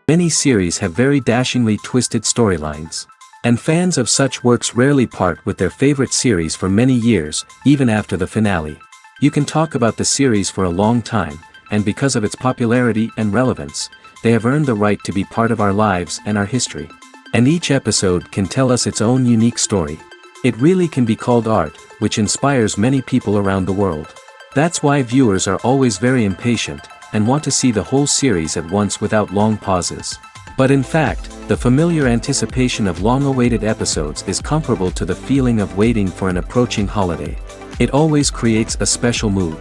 Many series have very dashingly twisted storylines. And fans of such works rarely part with their favorite series for many years, even after the finale. You can talk about the series for a long time, and because of its popularity and relevance, they have earned the right to be part of our lives and our history. And each episode can tell us its own unique story. It really can be called art, which inspires many people around the world. That's why viewers are always very impatient, and want to see the whole series at once without long pauses. But in fact, the familiar anticipation of long-awaited episodes is comparable to the feeling of waiting for an approaching holiday. It always creates a special mood.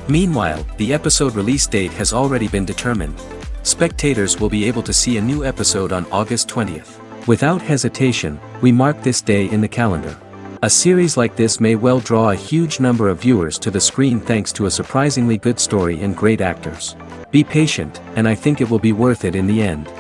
Meanwhile, the episode release date has already been determined. Spectators will be able to see a new episode on August 20th. Without hesitation, we mark this day in the calendar. A series like this may well draw a huge number of viewers to the screen thanks to a surprisingly good story and great actors. Be patient, and I think it will be worth it in the end.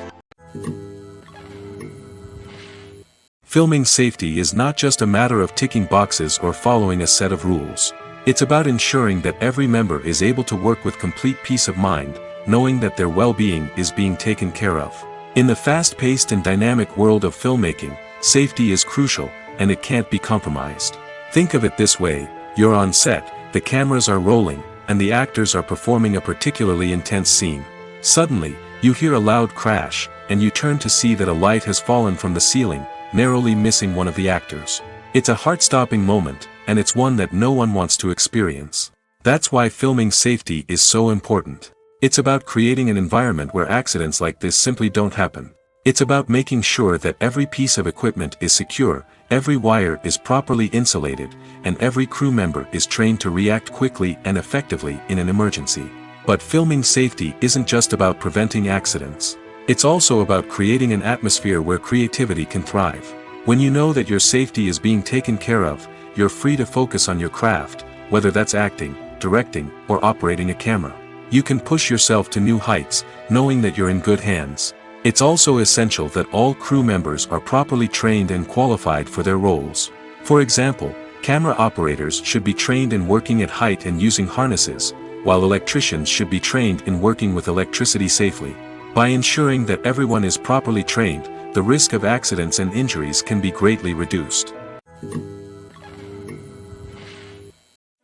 Filming safety is not just a matter of ticking boxes or following a set of rules. It's about ensuring that every member is able to work with complete peace of mind, knowing that their well-being is being taken care of. In the fast-paced and dynamic world of filmmaking, safety is crucial, and it can't be compromised. Think of it this way: you're on set, the cameras are rolling, and the actors are performing a particularly intense scene. Suddenly, you hear a loud crash, and you turn to see that a light has fallen from the ceiling, narrowly missing one of the actors. It's a heart-stopping moment, and it's one that no one wants to experience. That's why filming safety is so important. It's about creating an environment where accidents like this simply don't happen. It's about making sure that every piece of equipment is secure, every wire is properly insulated, and every crew member is trained to react quickly and effectively in an emergency. But filming safety isn't just about preventing accidents. It's also about creating an atmosphere where creativity can thrive. When you know that your safety is being taken care of, you're free to focus on your craft, whether that's acting, directing, or operating a camera. You can push yourself to new heights, knowing that you're in good hands. It's also essential that all crew members are properly trained and qualified for their roles. For example, camera operators should be trained in working at height and using harnesses, while electricians should be trained in working with electricity safely. By ensuring that everyone is properly trained, the risk of accidents and injuries can be greatly reduced.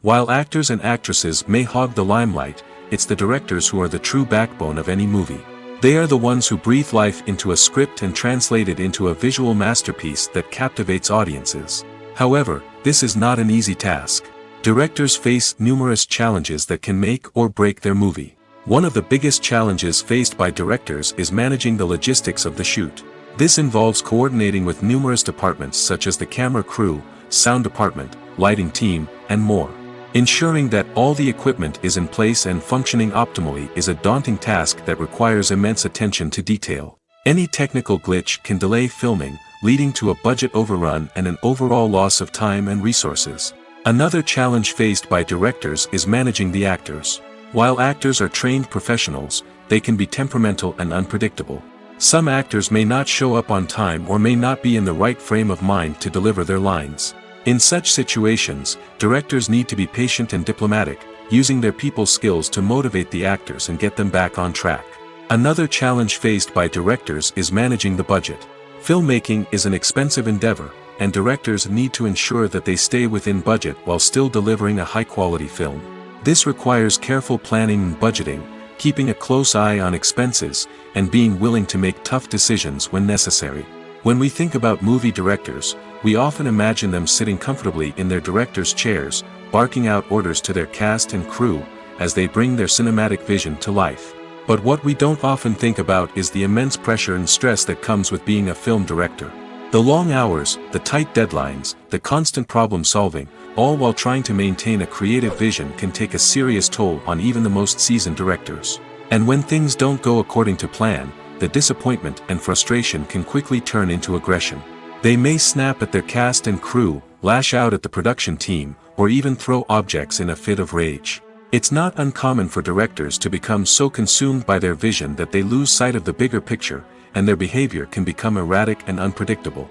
While actors and actresses may hog the limelight, it's the directors who are the true backbone of any movie. They are the ones who breathe life into a script and translate it into a visual masterpiece that captivates audiences. However, this is not an easy task. Directors face numerous challenges that can make or break their movie. One of the biggest challenges faced by directors is managing the logistics of the shoot. This involves coordinating with numerous departments such as the camera crew, sound department, lighting team, and more. Ensuring that all the equipment is in place and functioning optimally is a daunting task that requires immense attention to detail. Any technical glitch can delay filming, leading to a budget overrun and an overall loss of time and resources. Another challenge faced by directors is managing the actors. While actors are trained professionals, they can be temperamental and unpredictable. Some actors may not show up on time or may not be in the right frame of mind to deliver their lines. In such situations, directors need to be patient and diplomatic, using their people skills to motivate the actors and get them back on track. Another challenge faced by directors is managing the budget. Filmmaking is an expensive endeavor, and directors need to ensure that they stay within budget while still delivering a high-quality film. This requires careful planning and budgeting, keeping a close eye on expenses, and being willing to make tough decisions when necessary. When we think about movie directors, we often imagine them sitting comfortably in their director's chairs, barking out orders to their cast and crew, as they bring their cinematic vision to life. But what we don't often think about is the immense pressure and stress that comes with being a film director. The long hours, the tight deadlines, the constant problem solving, all while trying to maintain a creative vision can take a serious toll on even the most seasoned directors. And when things don't go according to plan, the disappointment and frustration can quickly turn into aggression. They may snap at their cast and crew, lash out at the production team, or even throw objects in a fit of rage. It's not uncommon for directors to become so consumed by their vision that they lose sight of the bigger picture, and their behavior can become erratic and unpredictable.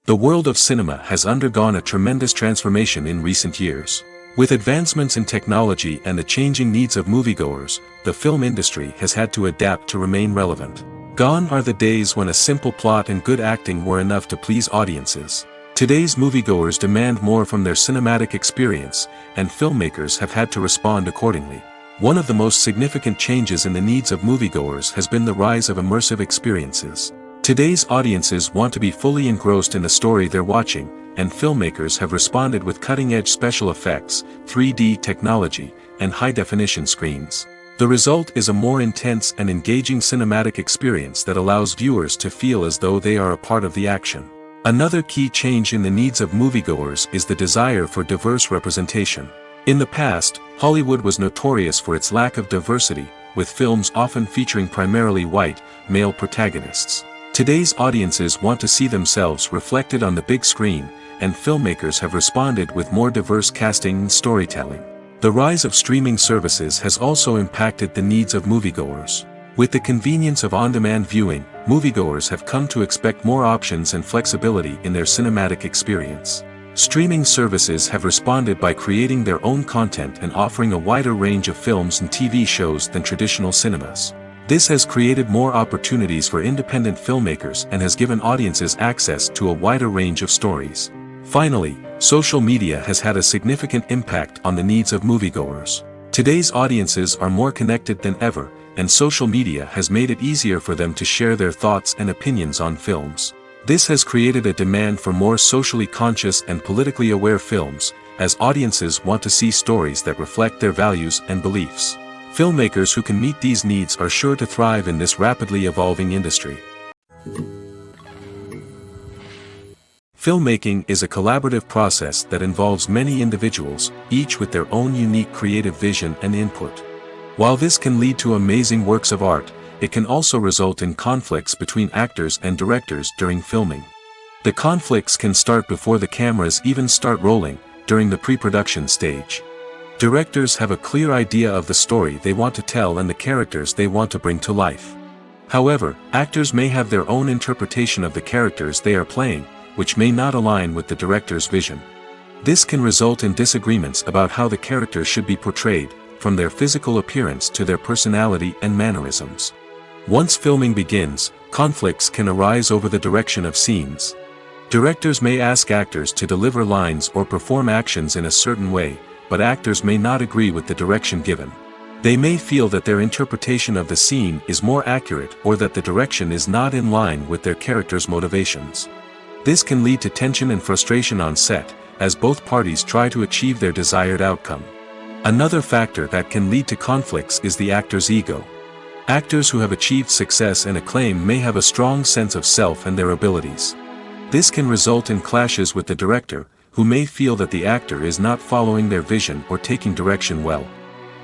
The world of cinema has undergone a tremendous transformation in recent years. With advancements in technology and the changing needs of moviegoers, the film industry has had to adapt to remain relevant. Gone are the days when a simple plot and good acting were enough to please audiences. Today's moviegoers demand more from their cinematic experience, and filmmakers have had to respond accordingly. One of the most significant changes in the needs of moviegoers has been the rise of immersive experiences. Today's audiences want to be fully engrossed in the story they're watching, and filmmakers have responded with cutting-edge special effects, 3D technology, and high-definition screens. The result is a more intense and engaging cinematic experience that allows viewers to feel as though they are a part of the action. Another key change in the needs of moviegoers is the desire for diverse representation. In the past, Hollywood was notorious for its lack of diversity, with films often featuring primarily white, male protagonists. Today's audiences want to see themselves reflected on the big screen, and filmmakers have responded with more diverse casting and storytelling. The rise of streaming services has also impacted the needs of moviegoers. With the convenience of on-demand viewing, moviegoers have come to expect more options and flexibility in their cinematic experience. Streaming services have responded by creating their own content and offering a wider range of films and TV shows than traditional cinemas. This has created more opportunities for independent filmmakers and has given audiences access to a wider range of stories. Finally, social media has had a significant impact on the needs of moviegoers. Today's audiences are more connected than ever, and social media has made it easier for them to share their thoughts and opinions on films. This has created a demand for more socially conscious and politically aware films, as audiences want to see stories that reflect their values and beliefs. Filmmakers who can meet these needs are sure to thrive in this rapidly evolving industry. Filmmaking is a collaborative process that involves many individuals, each with their own unique creative vision and input. While this can lead to amazing works of art, it can also result in conflicts between actors and directors during filming. The conflicts can start before the cameras even start rolling, during the pre-production stage. Directors have a clear idea of the story they want to tell and the characters they want to bring to life. However, actors may have their own interpretation of the characters they are playing, which may not align with the director's vision. This can result in disagreements about how the characters should be portrayed, from their physical appearance to their personality and mannerisms. Once filming begins, conflicts can arise over the direction of scenes. Directors may ask actors to deliver lines or perform actions in a certain way, but actors may not agree with the direction given. They may feel that their interpretation of the scene is more accurate or that the direction is not in line with their character's motivations. This can lead to tension and frustration on set, as both parties try to achieve their desired outcome. Another factor that can lead to conflicts is the actor's ego. Actors who have achieved success and acclaim may have a strong sense of self and their abilities. This can result in clashes with the director, who may feel that the actor is not following their vision or taking direction well.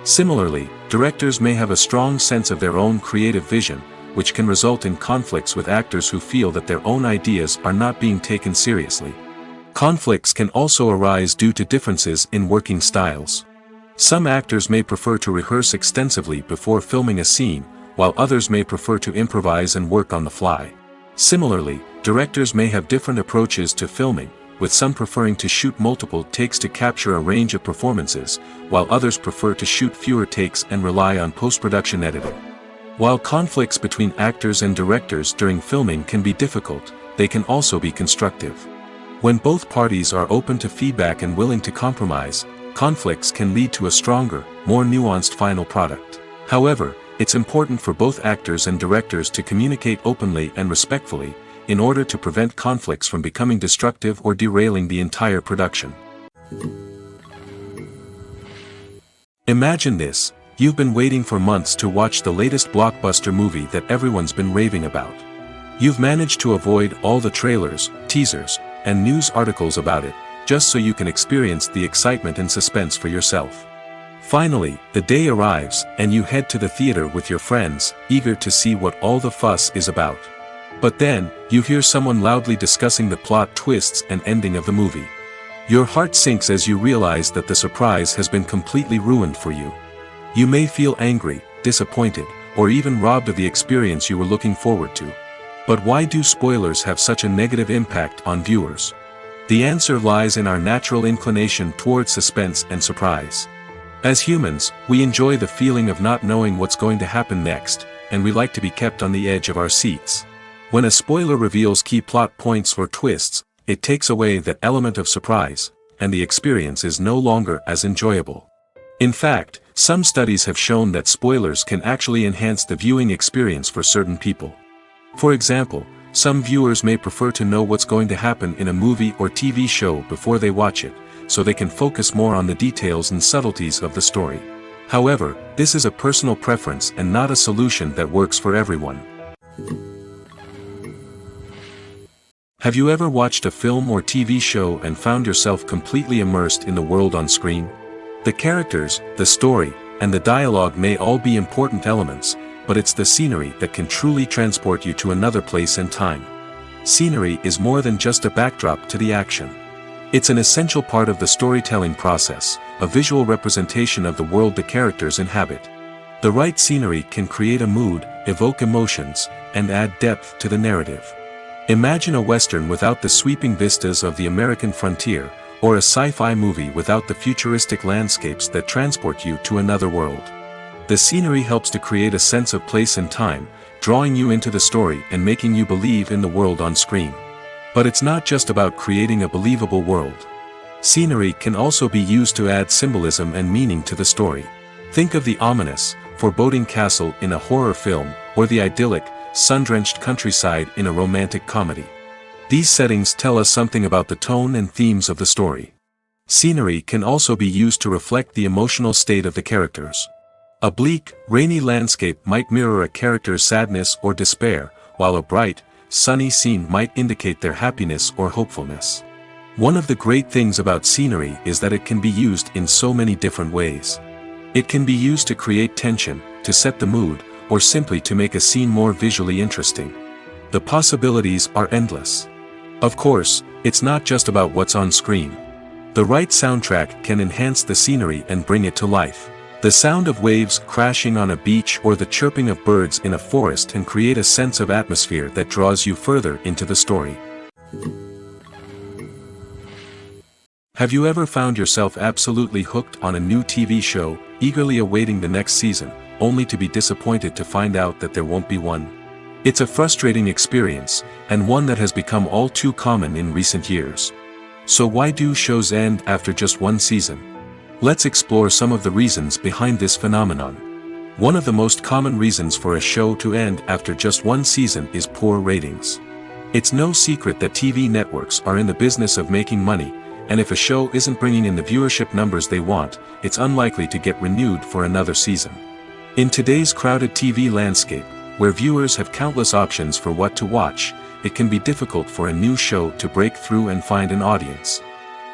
Similarly, directors may have a strong sense of their own creative vision, which can result in conflicts with actors who feel that their own ideas are not being taken seriously. Conflicts can also arise due to differences in working styles. Some actors may prefer to rehearse extensively before filming a scene, while others may prefer to improvise and work on the fly. Similarly, directors may have different approaches to filming, with some preferring to shoot multiple takes to capture a range of performances, while others prefer to shoot fewer takes and rely on post-production editing. While conflicts between actors and directors during filming can be difficult, they can also be constructive. When both parties are open to feedback and willing to compromise, conflicts can lead to a stronger, more nuanced final product. However, it's important for both actors and directors to communicate openly and respectfully, in order to prevent conflicts from becoming destructive or derailing the entire production. Imagine this: you've been waiting for months to watch the latest blockbuster movie that everyone's been raving about. You've managed to avoid all the trailers, teasers, and news articles about it, just so you can experience the excitement and suspense for yourself. Finally, the day arrives, and you head to the theater with your friends, eager to see what all the fuss is about. But then, you hear someone loudly discussing the plot twists and ending of the movie. Your heart sinks as you realize that the surprise has been completely ruined for you. You may feel angry, disappointed, or even robbed of the experience you were looking forward to. But why do spoilers have such a negative impact on viewers? The answer lies in our natural inclination towards suspense and surprise. As humans, we enjoy the feeling of not knowing what's going to happen next, and we like to be kept on the edge of our seats. When a spoiler reveals key plot points or twists, it takes away that element of surprise, and the experience is no longer as enjoyable. In fact, some studies have shown that spoilers can actually enhance the viewing experience for certain people. For example, some viewers may prefer to know what's going to happen in a movie or TV show before they watch it, so they can focus more on the details and subtleties of the story. However, this is a personal preference and not a solution that works for everyone. Have you ever watched a film or TV show and found yourself completely immersed in the world on screen? The characters, the story, and the dialogue may all be important elements, but it's the scenery that can truly transport you to another place and time. Scenery is more than just a backdrop to the action. It's an essential part of the storytelling process, a visual representation of the world the characters inhabit. The right scenery can create a mood, evoke emotions, and add depth to the narrative. Imagine a Western without the sweeping vistas of the American frontier, or a sci-fi movie without the futuristic landscapes that transport you to another world. The scenery helps to create a sense of place and time, drawing you into the story and making you believe in the world on screen. But it's not just about creating a believable world. Scenery can also be used to add symbolism and meaning to the story. Think of the ominous, foreboding castle in a horror film, or the idyllic, sun-drenched countryside in a romantic comedy. These settings tell us something about the tone and themes of the story. Scenery can also be used to reflect the emotional state of the characters. A bleak, rainy landscape might mirror a character's sadness or despair, while a bright, sunny scene might indicate their happiness or hopefulness. One of the great things about scenery is that it can be used in so many different ways. It can be used to create tension, to set the mood, or simply to make a scene more visually interesting. The possibilities are endless. Of course, it's not just about what's on screen. The right soundtrack can enhance the scenery and bring it to life. The sound of waves crashing on a beach or the chirping of birds in a forest can create a sense of atmosphere that draws you further into the story. Have you ever found yourself absolutely hooked on a new TV show, eagerly awaiting the next season, only to be disappointed to find out that there won't be one? It's a frustrating experience, and one that has become all too common in recent years. So why do shows end after just one season? Let's explore some of the reasons behind this phenomenon. One of the most common reasons for a show to end after just one season is poor ratings. It's no secret that TV networks are in the business of making money, and if a show isn't bringing in the viewership numbers they want, it's unlikely to get renewed for another season. In today's crowded TV landscape, where viewers have countless options for what to watch, it can be difficult for a new show to break through and find an audience.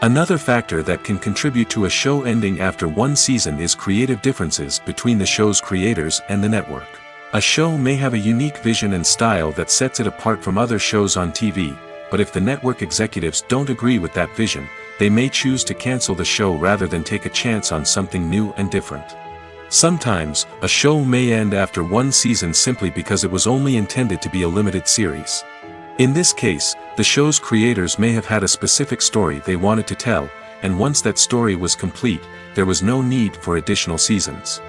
Another factor that can contribute to a show ending after one season is creative differences between the show's creators and the network. A show may have a unique vision and style that sets it apart from other shows on TV, but if the network executives don't agree with that vision, they may choose to cancel the show rather than take a chance on something new and different. Sometimes, a show may end after one season simply because it was only intended to be a limited series. In this case, the show's creators may have had a specific story they wanted to tell, and once that story was complete, there was no need for additional seasons.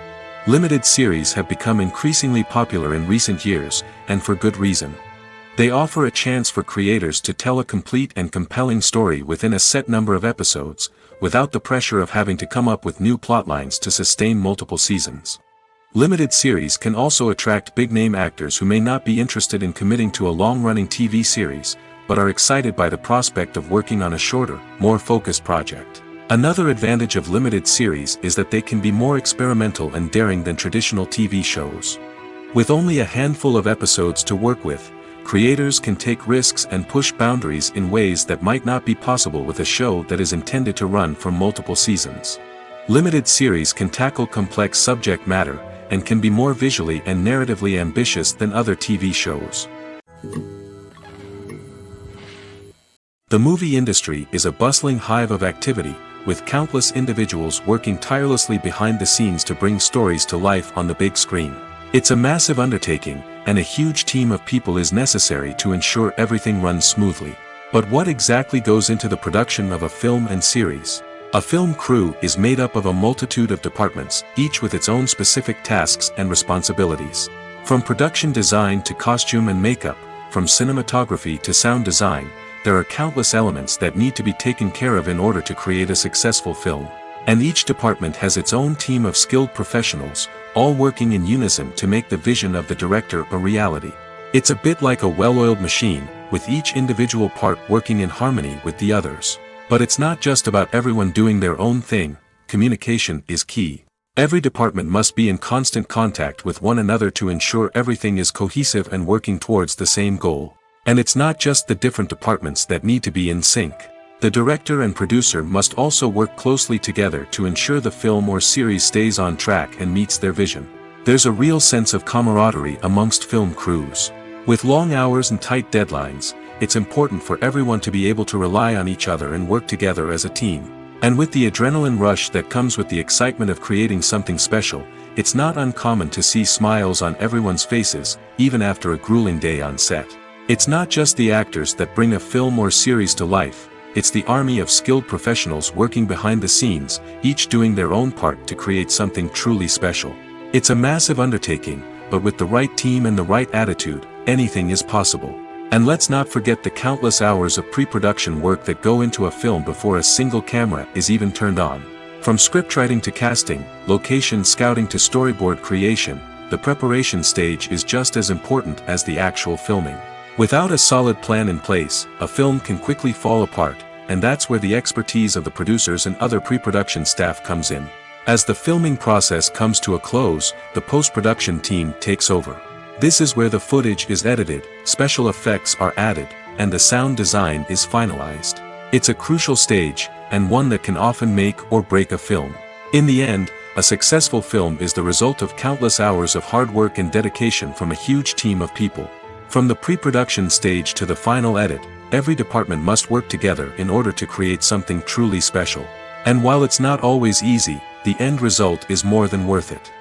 Limited series have become increasingly popular in recent years, and for good reason. They offer a chance for creators to tell a complete and compelling story within a set number of episodes, without the pressure of having to come up with new plotlines to sustain multiple seasons. Limited series can also attract big-name actors who may not be interested in committing to a long-running TV series, but are excited by the prospect of working on a shorter, more focused project. Another advantage of limited series is that they can be more experimental and daring than traditional TV shows. With only a handful of episodes to work with, creators can take risks and push boundaries in ways that might not be possible with a show that is intended to run for multiple seasons. Limited series can tackle complex subject matter, and can be more visually and narratively ambitious than other TV shows. The movie industry is a bustling hive of activity, with countless individuals working tirelessly behind the scenes to bring stories to life on the big screen. It's a massive undertaking, and a huge team of people is necessary to ensure everything runs smoothly. But what exactly goes into the production of a film and series? A film crew is made up of a multitude of departments, each with its own specific tasks and responsibilities. From production design to costume and makeup, from cinematography to sound design, there are countless elements that need to be taken care of in order to create a successful film. And each department has its own team of skilled professionals, all working in unison to make the vision of the director a reality. It's a bit like a well-oiled machine, with each individual part working in harmony with the others. But it's not just about everyone doing their own thing. Communication is key. Every department must be in constant contact with one another to ensure everything is cohesive and working towards the same goal. And it's not just the different departments that need to be in sync. The director and producer must also work closely together to ensure the film or series stays on track and meets their vision. There's a real sense of camaraderie amongst film crews. With long hours and tight deadlines, it's important for everyone to be able to rely on each other and work together as a team. And with the adrenaline rush that comes with the excitement of creating something special, it's not uncommon to see smiles on everyone's faces, even after a grueling day on set. It's not just the actors that bring a film or series to life, it's the army of skilled professionals working behind the scenes, each doing their own part to create something truly special. It's a massive undertaking, but with the right team and the right attitude, anything is possible. And let's not forget the countless hours of pre-production work that go into a film before a single camera is even turned on. From scriptwriting to casting, location scouting to storyboard creation, the preparation stage is just as important as the actual filming. Without a solid plan in place, a film can quickly fall apart, and that's where the expertise of the producers and other pre-production staff comes in. As the filming process comes to a close, the post-production team takes over. This is where the footage is edited, special effects are added, and the sound design is finalized. It's a crucial stage, and one that can often make or break a film. In the end, a successful film is the result of countless hours of hard work and dedication from a huge team of people. From the pre-production stage to the final edit, every department must work together in order to create something truly special. And while it's not always easy, the end result is more than worth it.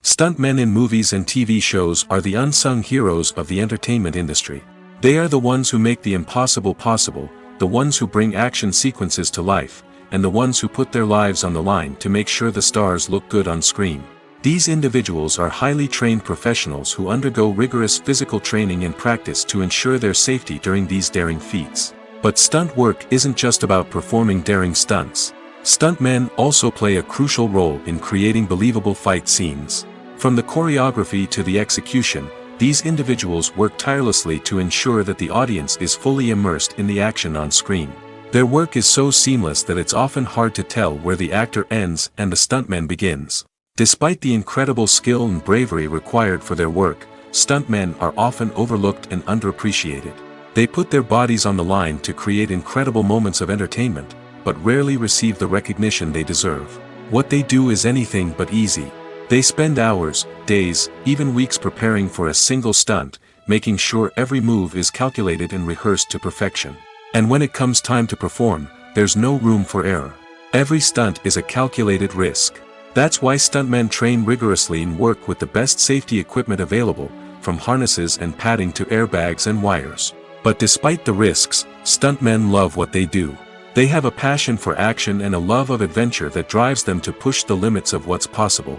Stuntmen in movies and TV shows are the unsung heroes of the entertainment industry. They are the ones who make the impossible possible, the ones who bring action sequences to life, and the ones who put their lives on the line to make sure the stars look good on screen. These individuals are highly trained professionals who undergo rigorous physical training and practice to ensure their safety during these daring feats. But stunt work isn't just about performing daring stunts. Stuntmen also play a crucial role in creating believable fight scenes. From the choreography to the execution, these individuals work tirelessly to ensure that the audience is fully immersed in the action on screen. Their work is so seamless that it's often hard to tell where the actor ends and the stuntman begins. Despite the incredible skill and bravery required for their work, stuntmen are often overlooked and underappreciated. They put their bodies on the line to create incredible moments of entertainment, but rarely receive the recognition they deserve. What they do is anything but easy. They spend hours, days, even weeks preparing for a single stunt, making sure every move is calculated and rehearsed to perfection. And when it comes time to perform, there's no room for error. Every stunt is a calculated risk. That's why stuntmen train rigorously and work with the best safety equipment available, from harnesses and padding to airbags and wires. But despite the risks, stuntmen love what they do. They have a passion for action and a love of adventure that drives them to push the limits of what's possible.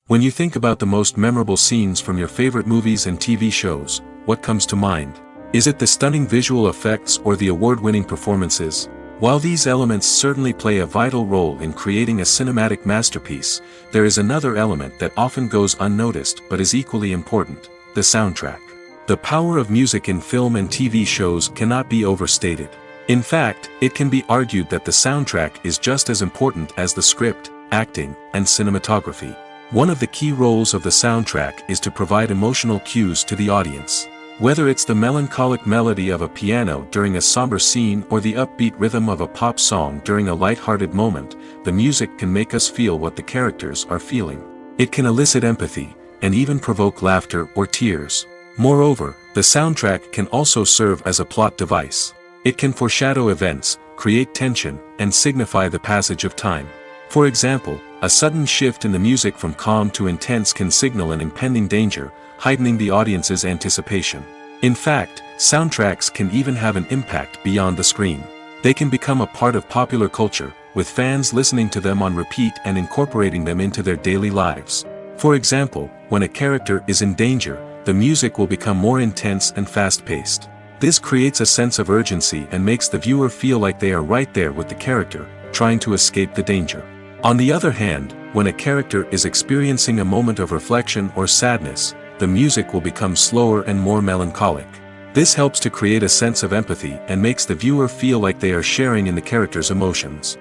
When you think about the most memorable scenes from your favorite movies and TV shows, what comes to mind? Is it the stunning visual effects or the award-winning performances? While these elements certainly play a vital role in creating a cinematic masterpiece, there is another element that often goes unnoticed but is equally important: the soundtrack. The power of music in film and TV shows cannot be overstated. In fact, it can be argued that the soundtrack is just as important as the script, acting, and cinematography. One of the key roles of the soundtrack is to provide emotional cues to the audience. Whether it's the melancholic melody of a piano during a somber scene or the upbeat rhythm of a pop song during a light-hearted moment, the music can make us feel what the characters are feeling. It can elicit empathy, and even provoke laughter or tears. Moreover, the soundtrack can also serve as a plot device. It can foreshadow events, create tension, and signify the passage of time. For example, a sudden shift in the music from calm to intense can signal an impending danger, heightening the audience's anticipation. In fact, soundtracks can even have an impact beyond the screen. They can become a part of popular culture, with fans listening to them on repeat and incorporating them into their daily lives. For example, when a character is in danger, the music will become more intense and fast-paced. This creates a sense of urgency and makes the viewer feel like they are right there with the character, trying to escape the danger. On the other hand, when a character is experiencing a moment of reflection or sadness, the music will become slower and more melancholic. This helps to create a sense of empathy and makes the viewer feel like they are sharing in the character's emotions.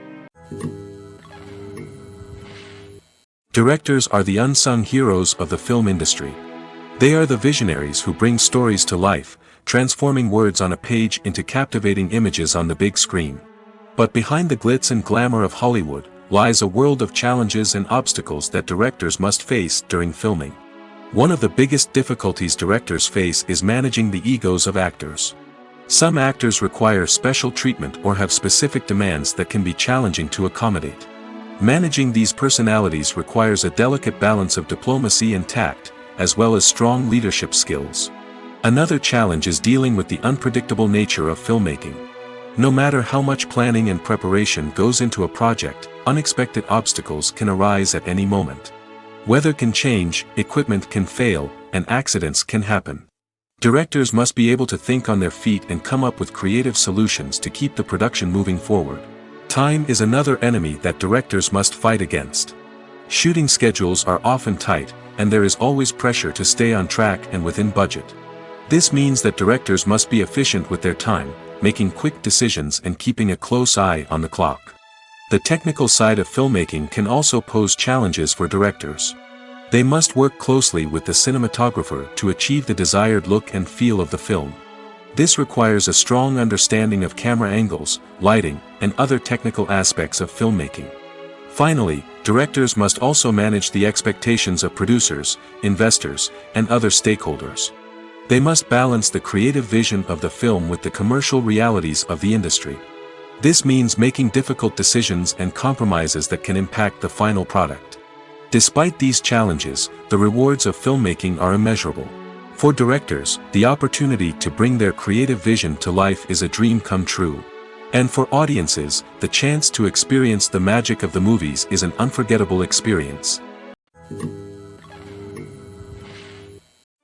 Directors are the unsung heroes of the film industry. They are the visionaries who bring stories to life, transforming words on a page into captivating images on the big screen. But behind the glitz and glamour of Hollywood lies a world of challenges and obstacles that directors must face during filming. One of the biggest difficulties directors face is managing the egos of actors. Some actors require special treatment or have specific demands that can be challenging to accommodate. Managing these personalities requires a delicate balance of diplomacy and tact, as well as strong leadership skills. Another challenge is dealing with the unpredictable nature of filmmaking. No matter how much planning and preparation goes into a project, unexpected obstacles can arise at any moment. Weather can change, equipment can fail, and accidents can happen. Directors must be able to think on their feet and come up with creative solutions to keep the production moving forward. Time is another enemy that directors must fight against. Shooting schedules are often tight, and there is always pressure to stay on track and within budget. This means that directors must be efficient with their time, making quick decisions and keeping a close eye on the clock. The technical side of filmmaking can also pose challenges for directors. They must work closely with the cinematographer to achieve the desired look and feel of the film. This requires a strong understanding of camera angles, lighting, and other technical aspects of filmmaking. Finally, directors must also manage the expectations of producers, investors, and other stakeholders. They must balance the creative vision of the film with the commercial realities of the industry. This means making difficult decisions and compromises that can impact the final product. Despite these challenges, the rewards of filmmaking are immeasurable. For directors, the opportunity to bring their creative vision to life is a dream come true. And for audiences, the chance to experience the magic of the movies is an unforgettable experience.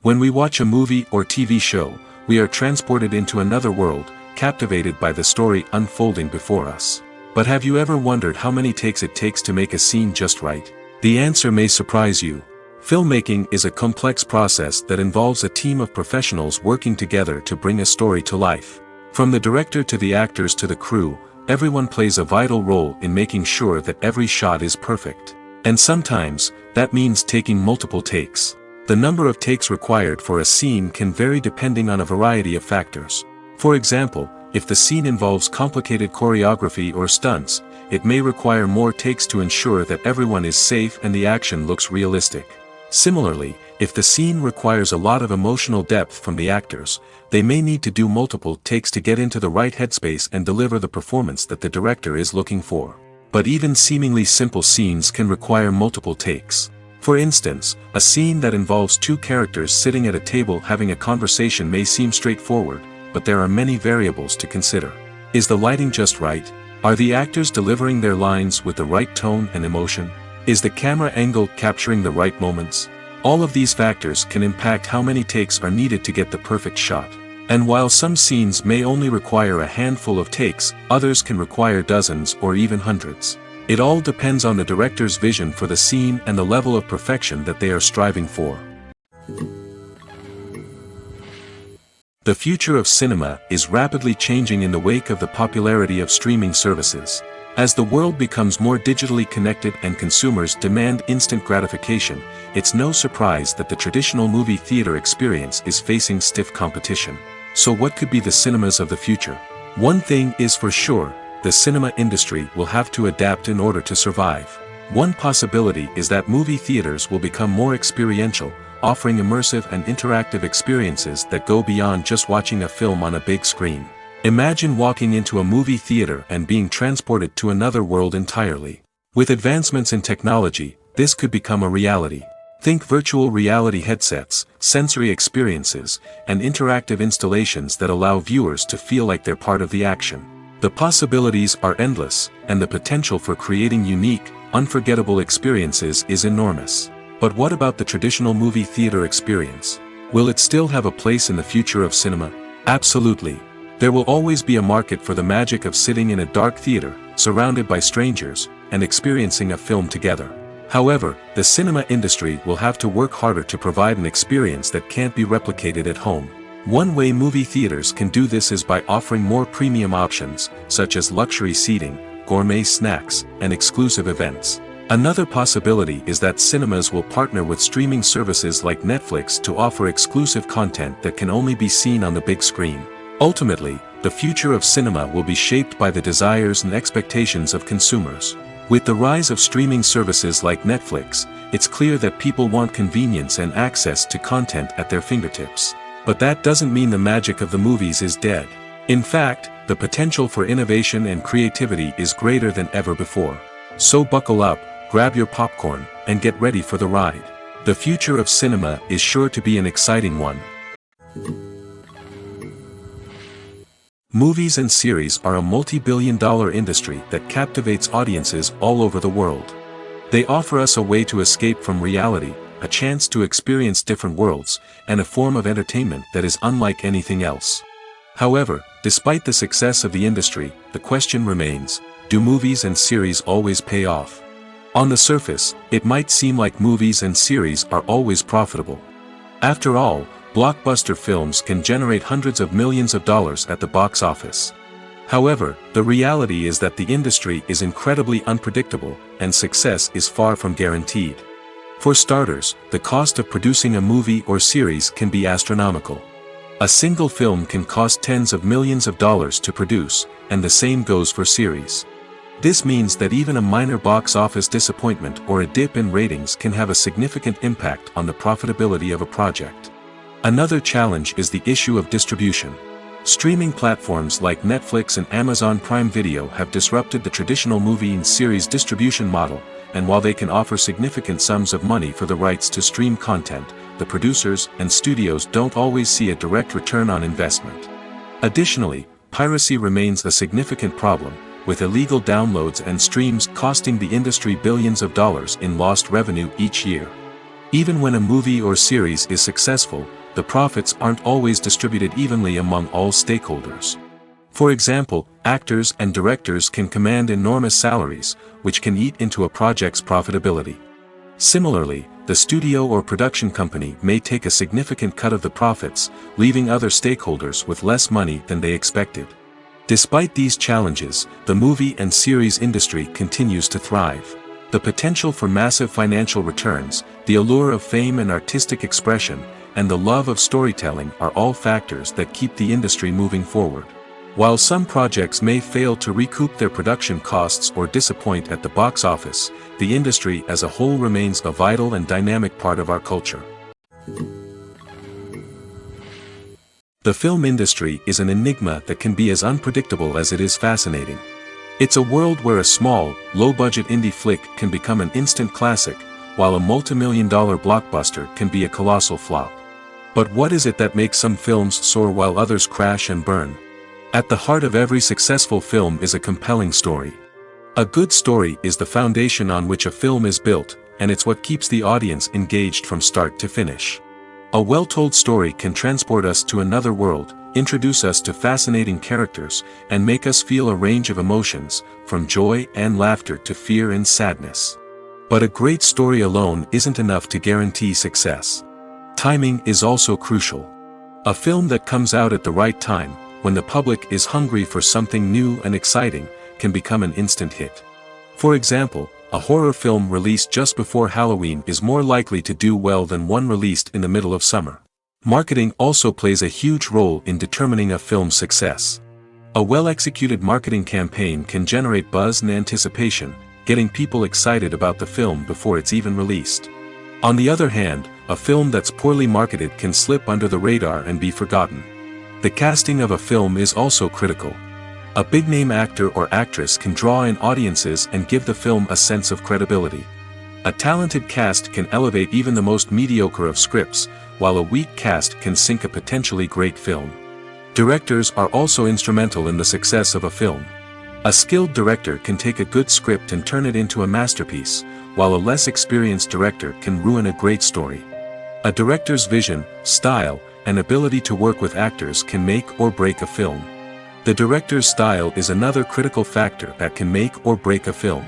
When we watch a movie or TV show, we are transported into another world, captivated by the story unfolding before us. But have you ever wondered how many takes it takes to make a scene just right? The answer may surprise you. Filmmaking is a complex process that involves a team of professionals working together to bring a story to life. From the director to the actors to the crew, everyone plays a vital role in making sure that every shot is perfect. And sometimes, that means taking multiple takes. The number of takes required for a scene can vary depending on a variety of factors. For example, if the scene involves complicated choreography or stunts, it may require more takes to ensure that everyone is safe and the action looks realistic. Similarly, if the scene requires a lot of emotional depth from the actors, they may need to do multiple takes to get into the right headspace and deliver the performance that the director is looking for. But even seemingly simple scenes can require multiple takes. For instance, a scene that involves two characters sitting at a table having a conversation may seem straightforward, but there are many variables to consider. Is the lighting just right? Are the actors delivering their lines with the right tone and emotion? Is the camera angle capturing the right moments? All of these factors can impact how many takes are needed to get the perfect shot. And while some scenes may only require a handful of takes, others can require dozens or even hundreds. It all depends on the director's vision for the scene and the level of perfection that they are striving for. The future of cinema is rapidly changing in the wake of the popularity of streaming services. As the world becomes more digitally connected and consumers demand instant gratification, it's no surprise that the traditional movie theater experience is facing stiff competition. So what could be the cinemas of the future? One thing is for sure, the cinema industry will have to adapt in order to survive. One possibility is that movie theaters will become more experiential, offering immersive and interactive experiences that go beyond just watching a film on a big screen. Imagine walking into a movie theater and being transported to another world entirely. With advancements in technology, this could become a reality. Think virtual reality headsets, sensory experiences, and interactive installations that allow viewers to feel like they're part of the action. The possibilities are endless, and the potential for creating unique, unforgettable experiences is enormous. But what about the traditional movie theater experience? Will it still have a place in the future of cinema? Absolutely. There will always be a market for the magic of sitting in a dark theater, surrounded by strangers, and experiencing a film together. However, the cinema industry will have to work harder to provide an experience that can't be replicated at home. One way movie theaters can do this is by offering more premium options, such as luxury seating, gourmet snacks, and exclusive events. Another possibility is that cinemas will partner with streaming services like Netflix to offer exclusive content that can only be seen on the big screen. Ultimately, the future of cinema will be shaped by the desires and expectations of consumers. With the rise of streaming services like Netflix, it's clear that people want convenience and access to content at their fingertips. But that doesn't mean the magic of the movies is dead. In fact, the potential for innovation and creativity is greater than ever before. So buckle up, grab your popcorn, and get ready for the ride. The future of cinema is sure to be an exciting one. Movies and series are a multi-billion-dollar industry that captivates audiences all over the world. They offer us a way to escape from reality, a chance to experience different worlds, and a form of entertainment that is unlike anything else. However, despite the success of the industry, the question remains, do movies and series always pay off? On the surface, it might seem like movies and series are always profitable. After all, blockbuster films can generate hundreds of millions of dollars at the box office. However, the reality is that the industry is incredibly unpredictable, and success is far from guaranteed. For starters, the cost of producing a movie or series can be astronomical. A single film can cost tens of millions of dollars to produce, and the same goes for series. This means that even a minor box office disappointment or a dip in ratings can have a significant impact on the profitability of a project. Another challenge is the issue of distribution. Streaming platforms like Netflix and Amazon Prime Video have disrupted the traditional movie and series distribution model, and while they can offer significant sums of money for the rights to stream content, the producers and studios don't always see a direct return on investment. Additionally, piracy remains a significant problem, with illegal downloads and streams costing the industry billions of dollars in lost revenue each year. Even when a movie or series is successful, the profits aren't always distributed evenly among all stakeholders. For example, actors and directors can command enormous salaries, which can eat into a project's profitability. Similarly, the studio or production company may take a significant cut of the profits, leaving other stakeholders with less money than they expected. Despite these challenges, the movie and series industry continues to thrive. The potential for massive financial returns, the allure of fame and artistic expression, and the love of storytelling are all factors that keep the industry moving forward. While some projects may fail to recoup their production costs or disappoint at the box office, the industry as a whole remains a vital and dynamic part of our culture. The film industry is an enigma that can be as unpredictable as it is fascinating. It's a world where a small, low-budget indie flick can become an instant classic, while a multi-million-dollar blockbuster can be a colossal flop. But what is it that makes some films soar while others crash and burn? At the heart of every successful film is a compelling story. A good story is the foundation on which a film is built, and it's what keeps the audience engaged from start to finish. A well-told story can transport us to another world, introduce us to fascinating characters, and make us feel a range of emotions, from joy and laughter to fear and sadness. But a great story alone isn't enough to guarantee success. Timing is also crucial. A film that comes out at the right time, when the public is hungry for something new and exciting, can become an instant hit. For example, a horror film released just before Halloween is more likely to do well than one released in the middle of summer. Marketing also plays a huge role in determining a film's success. A well-executed marketing campaign can generate buzz and anticipation, getting people excited about the film before it's even released. On the other hand, a film that's poorly marketed can slip under the radar and be forgotten. The casting of a film is also critical. A big-name actor or actress can draw in audiences and give the film a sense of credibility. A talented cast can elevate even the most mediocre of scripts, while a weak cast can sink a potentially great film. Directors are also instrumental in the success of a film. A skilled director can take a good script and turn it into a masterpiece, while a less experienced director can ruin a great story. A director's vision, style, and ability to work with actors can make or break a film. The director's style is another critical factor that can make or break a film.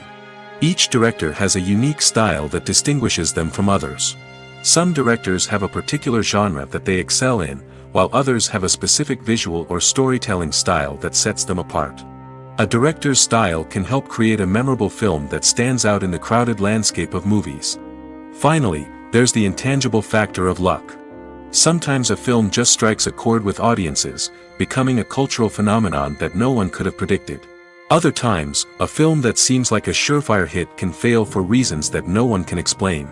Each director has a unique style that distinguishes them from others. Some directors have a particular genre that they excel in, while others have a specific visual or storytelling style that sets them apart. A director's style can help create a memorable film that stands out in the crowded landscape of movies. Finally, there's the intangible factor of luck. Sometimes a film just strikes a chord with audiences, becoming a cultural phenomenon that no one could have predicted. Other times, a film that seems like a surefire hit can fail for reasons that no one can explain.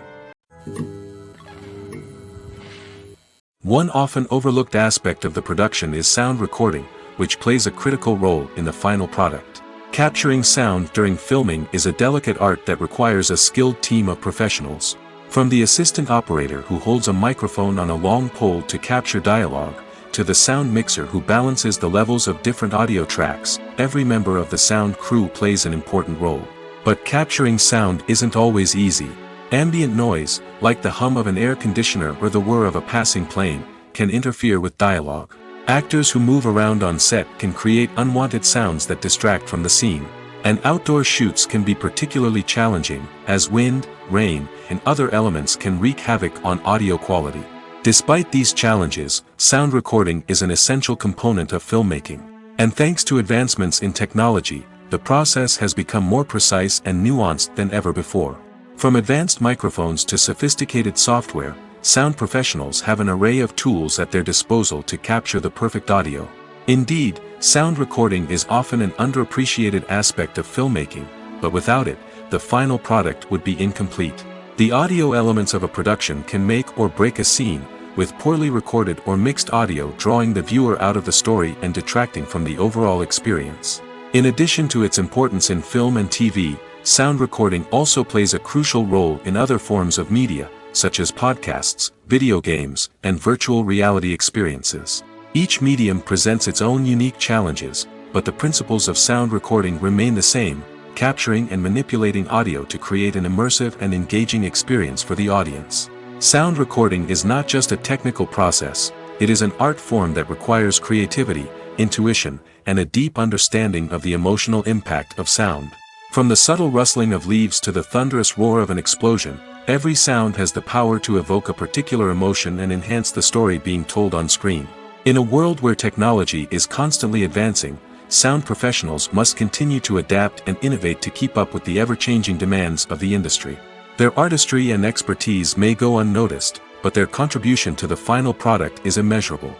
One often overlooked aspect of the production is sound recording, which plays a critical role in the final product. Capturing sound during filming is a delicate art that requires a skilled team of professionals. From the assistant operator who holds a microphone on a long pole to capture dialogue, to the sound mixer who balances the levels of different audio tracks, every member of the sound crew plays an important role. But capturing sound isn't always easy. Ambient noise, like the hum of an air conditioner or the whir of a passing plane, can interfere with dialogue. Actors who move around on set can create unwanted sounds that distract from the scene. And outdoor shoots can be particularly challenging, as wind, rain, and other elements can wreak havoc on audio quality. Despite these challenges, sound recording is an essential component of filmmaking. And thanks to advancements in technology, the process has become more precise and nuanced than ever before. From advanced microphones to sophisticated software, sound professionals have an array of tools at their disposal to capture the perfect audio. Indeed, sound recording is often an underappreciated aspect of filmmaking, but without it, the final product would be incomplete. The audio elements of a production can make or break a scene, with poorly recorded or mixed audio drawing the viewer out of the story and detracting from the overall experience. In addition to its importance in film and TV, sound recording also plays a crucial role in other forms of media, such as podcasts, video games, and virtual reality experiences. Each medium presents its own unique challenges, but the principles of sound recording remain the same, capturing and manipulating audio to create an immersive and engaging experience for the audience. Sound recording is not just a technical process, it is an art form that requires creativity, intuition, and a deep understanding of the emotional impact of sound. From the subtle rustling of leaves to the thunderous roar of an explosion, every sound has the power to evoke a particular emotion and enhance the story being told on screen. In a world where technology is constantly advancing, sound professionals must continue to adapt and innovate to keep up with the ever-changing demands of the industry. Their artistry and expertise may go unnoticed, but their contribution to the final product is immeasurable.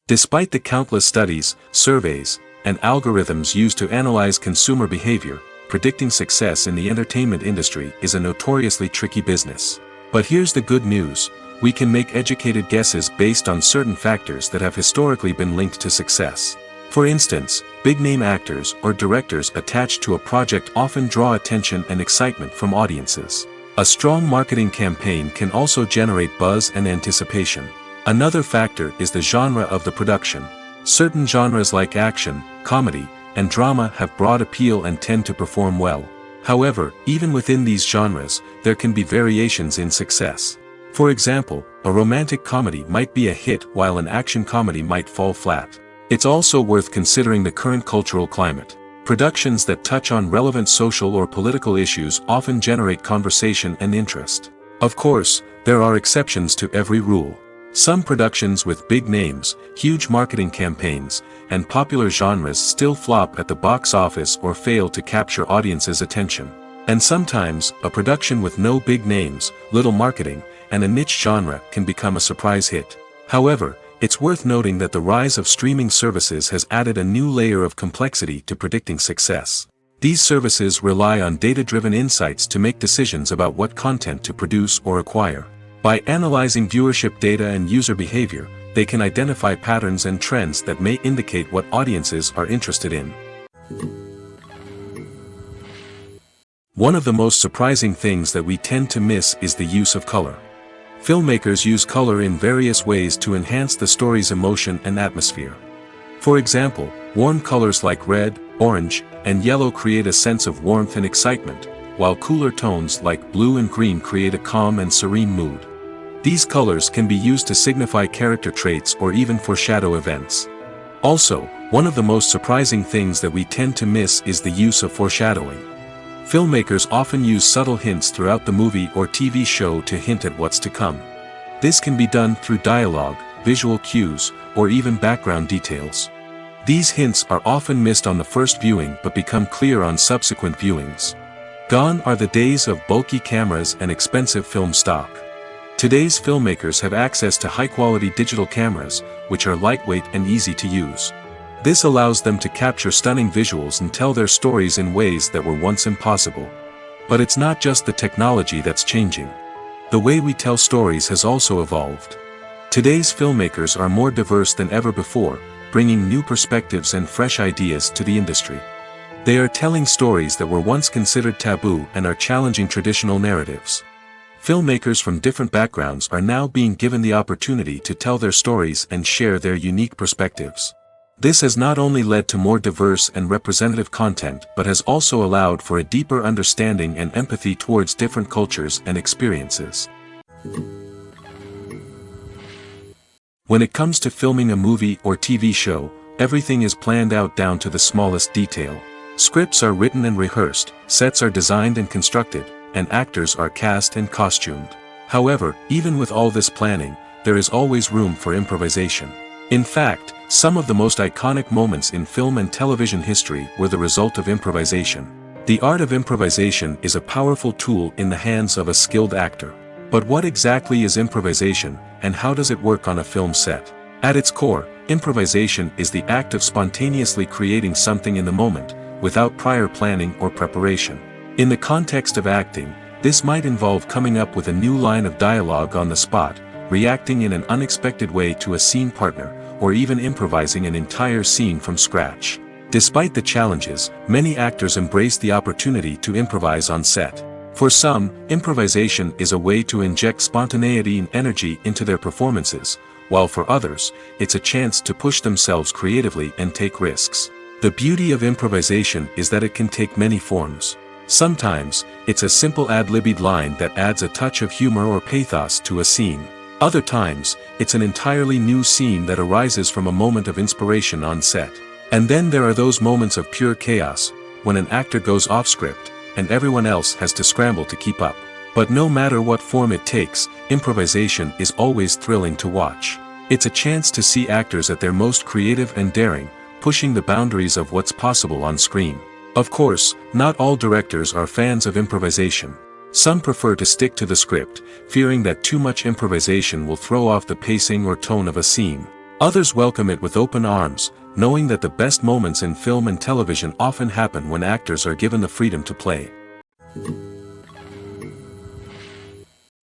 Despite the countless studies, surveys, and algorithms used to analyze consumer behavior, predicting success in the entertainment industry is a notoriously tricky business. But here's the good news: we can make educated guesses based on certain factors that have historically been linked to success. For instance, big-name actors or directors attached to a project often draw attention and excitement from audiences. A strong marketing campaign can also generate buzz and anticipation. Another factor is the genre of the production. Certain genres like action, comedy, and drama have broad appeal and tend to perform well. However, even within these genres, there can be variations in success. For example, a romantic comedy might be a hit while an action comedy might fall flat. It's also worth considering the current cultural climate. Productions that touch on relevant social or political issues often generate conversation and interest. Of course, there are exceptions to every rule. Some productions with big names, huge marketing campaigns, and popular genres still flop at the box office or fail to capture audiences' attention. And sometimes, a production with no big names, little marketing, and a niche genre can become a surprise hit. However, it's worth noting that the rise of streaming services has added a new layer of complexity to predicting success. These services rely on data-driven insights to make decisions about what content to produce or acquire. By analyzing viewership data and user behavior, they can identify patterns and trends that may indicate what audiences are interested in. One of the most surprising things that we tend to miss is the use of color. Filmmakers use color in various ways to enhance the story's emotion and atmosphere. For example, warm colors like red, orange, and yellow create a sense of warmth and excitement, while cooler tones like blue and green create a calm and serene mood. These colors can be used to signify character traits or even foreshadow events. Also, one of the most surprising things that we tend to miss is the use of foreshadowing. Filmmakers often use subtle hints throughout the movie or TV show to hint at what's to come. This can be done through dialogue, visual cues, or even background details. These hints are often missed on the first viewing but become clear on subsequent viewings. Gone are the days of bulky cameras and expensive film stock. Today's filmmakers have access to high-quality digital cameras, which are lightweight and easy to use. This allows them to capture stunning visuals and tell their stories in ways that were once impossible. But it's not just the technology that's changing. The way we tell stories has also evolved. Today's filmmakers are more diverse than ever before, bringing new perspectives and fresh ideas to the industry. They are telling stories that were once considered taboo and are challenging traditional narratives. Filmmakers from different backgrounds are now being given the opportunity to tell their stories and share their unique perspectives. This has not only led to more diverse and representative content but has also allowed for a deeper understanding and empathy towards different cultures and experiences. When it comes to filming a movie or TV show, everything is planned out down to the smallest detail. Scripts are written and rehearsed, sets are designed and constructed, and actors are cast and costumed. However, even with all this planning, there is always room for improvisation. In fact, some of the most iconic moments in film and television history were the result of improvisation. The art of improvisation is a powerful tool in the hands of a skilled actor. But what exactly is improvisation, and how does it work on a film set? At its core, improvisation is the act of spontaneously creating something in the moment, without prior planning or preparation. In the context of acting, this might involve coming up with a new line of dialogue on the spot, reacting in an unexpected way to a scene partner, or even improvising an entire scene from scratch. Despite the challenges, many actors embrace the opportunity to improvise on set. For some, improvisation is a way to inject spontaneity and energy into their performances, while for others, it's a chance to push themselves creatively and take risks. The beauty of improvisation is that it can take many forms. Sometimes, it's a simple ad-libbed line that adds a touch of humor or pathos to a scene. Other times, it's an entirely new scene that arises from a moment of inspiration on set. And then there are those moments of pure chaos, when an actor goes off script, and everyone else has to scramble to keep up. But no matter what form it takes, improvisation is always thrilling to watch. It's a chance to see actors at their most creative and daring, pushing the boundaries of what's possible on screen. Of course, not all directors are fans of improvisation. Some prefer to stick to the script, fearing that too much improvisation will throw off the pacing or tone of a scene. Others welcome it with open arms, knowing that the best moments in film and television often happen when actors are given the freedom to play.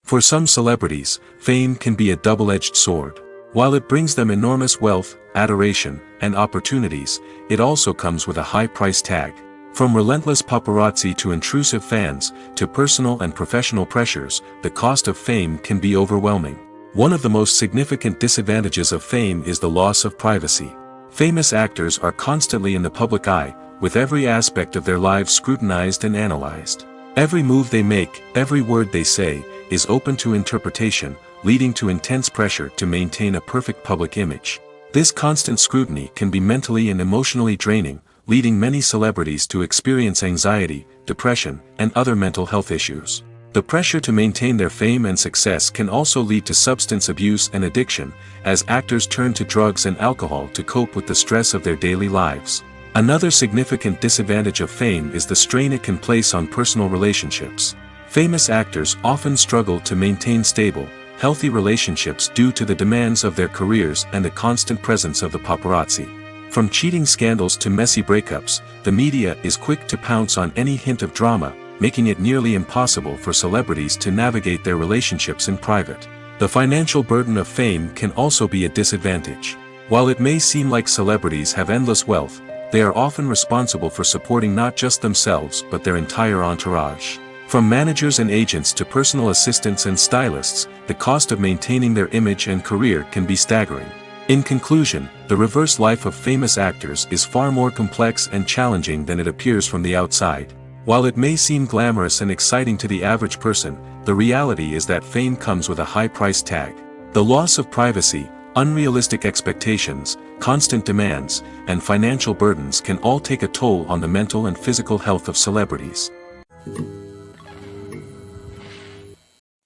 For some celebrities, fame can be a double-edged sword. While it brings them enormous wealth, adoration, and opportunities, it also comes with a high price tag. From relentless paparazzi to intrusive fans, to personal and professional pressures, the cost of fame can be overwhelming. One of the most significant disadvantages of fame is the loss of privacy. Famous actors are constantly in the public eye, with every aspect of their lives scrutinized and analyzed. Every move they make, every word they say, is open to interpretation, leading to intense pressure to maintain a perfect public image. This constant scrutiny can be mentally and emotionally draining, leading many celebrities to experience anxiety, depression, and other mental health issues. The pressure to maintain their fame and success can also lead to substance abuse and addiction, as actors turn to drugs and alcohol to cope with the stress of their daily lives. Another significant disadvantage of fame is the strain it can place on personal relationships. Famous actors often struggle to maintain stable, healthy relationships due to the demands of their careers and the constant presence of the paparazzi. From cheating scandals to messy breakups, the media is quick to pounce on any hint of drama, making it nearly impossible for celebrities to navigate their relationships in private. The financial burden of fame can also be a disadvantage. While it may seem like celebrities have endless wealth, they are often responsible for supporting not just themselves but their entire entourage. From managers and agents to personal assistants and stylists, the cost of maintaining their image and career can be staggering. In conclusion, the reverse life of famous actors is far more complex and challenging than it appears from the outside. While it may seem glamorous and exciting to the average person, the reality is that fame comes with a high price tag. The loss of privacy, unrealistic expectations, constant demands, and financial burdens can all take a toll on the mental and physical health of celebrities.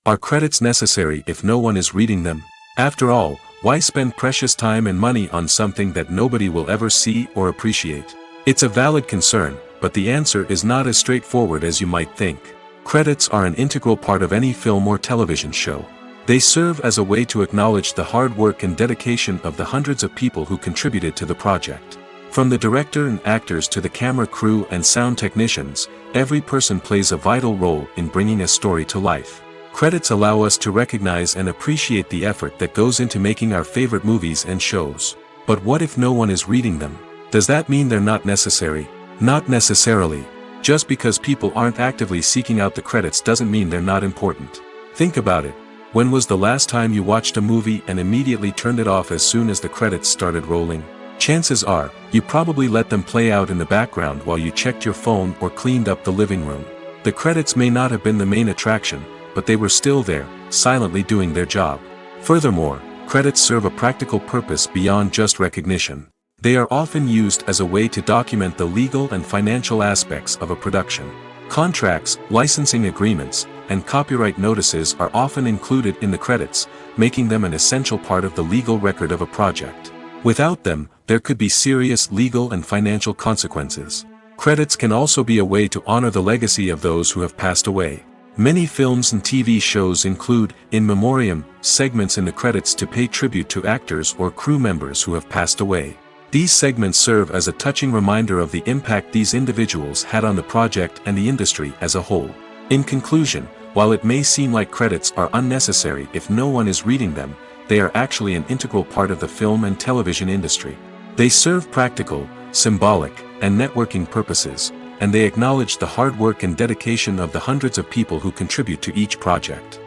Are credits necessary if no one is reading them? After all, why spend precious time and money on something that nobody will ever see or appreciate? It's a valid concern, but the answer is not as straightforward as you might think. Credits are an integral part of any film or television show. They serve as a way to acknowledge the hard work and dedication of the hundreds of people who contributed to the project. From the director and actors to the camera crew and sound technicians, every person plays a vital role in bringing a story to life. Credits allow us to recognize and appreciate the effort that goes into making our favorite movies and shows. But what if no one is reading them? Does that mean they're not necessary? Not necessarily. Just because people aren't actively seeking out the credits doesn't mean they're not important. Think about it. When was the last time you watched a movie and immediately turned it off as soon as the credits started rolling? Chances are, you probably let them play out in the background while you checked your phone or cleaned up the living room. The credits may not have been the main attraction, but they were still there, silently doing their job. Furthermore, credits serve a practical purpose beyond just recognition. They are often used as a way to document the legal and financial aspects of a production. Contracts, licensing agreements, and copyright notices are often included in the credits, making them an essential part of the legal record of a project. Without them, there could be serious legal and financial consequences. Credits can also be a way to honor the legacy of those who have passed away. Many films and TV shows include, in memoriam, segments in the credits to pay tribute to actors or crew members who have passed away. These segments serve as a touching reminder of the impact these individuals had on the project and the industry as a whole. In conclusion, while it may seem like credits are unnecessary if no one is reading them, they are actually an integral part of the film and television industry. They serve practical, symbolic, and networking purposes, and they acknowledge the hard work and dedication of the hundreds of people who contribute to each project.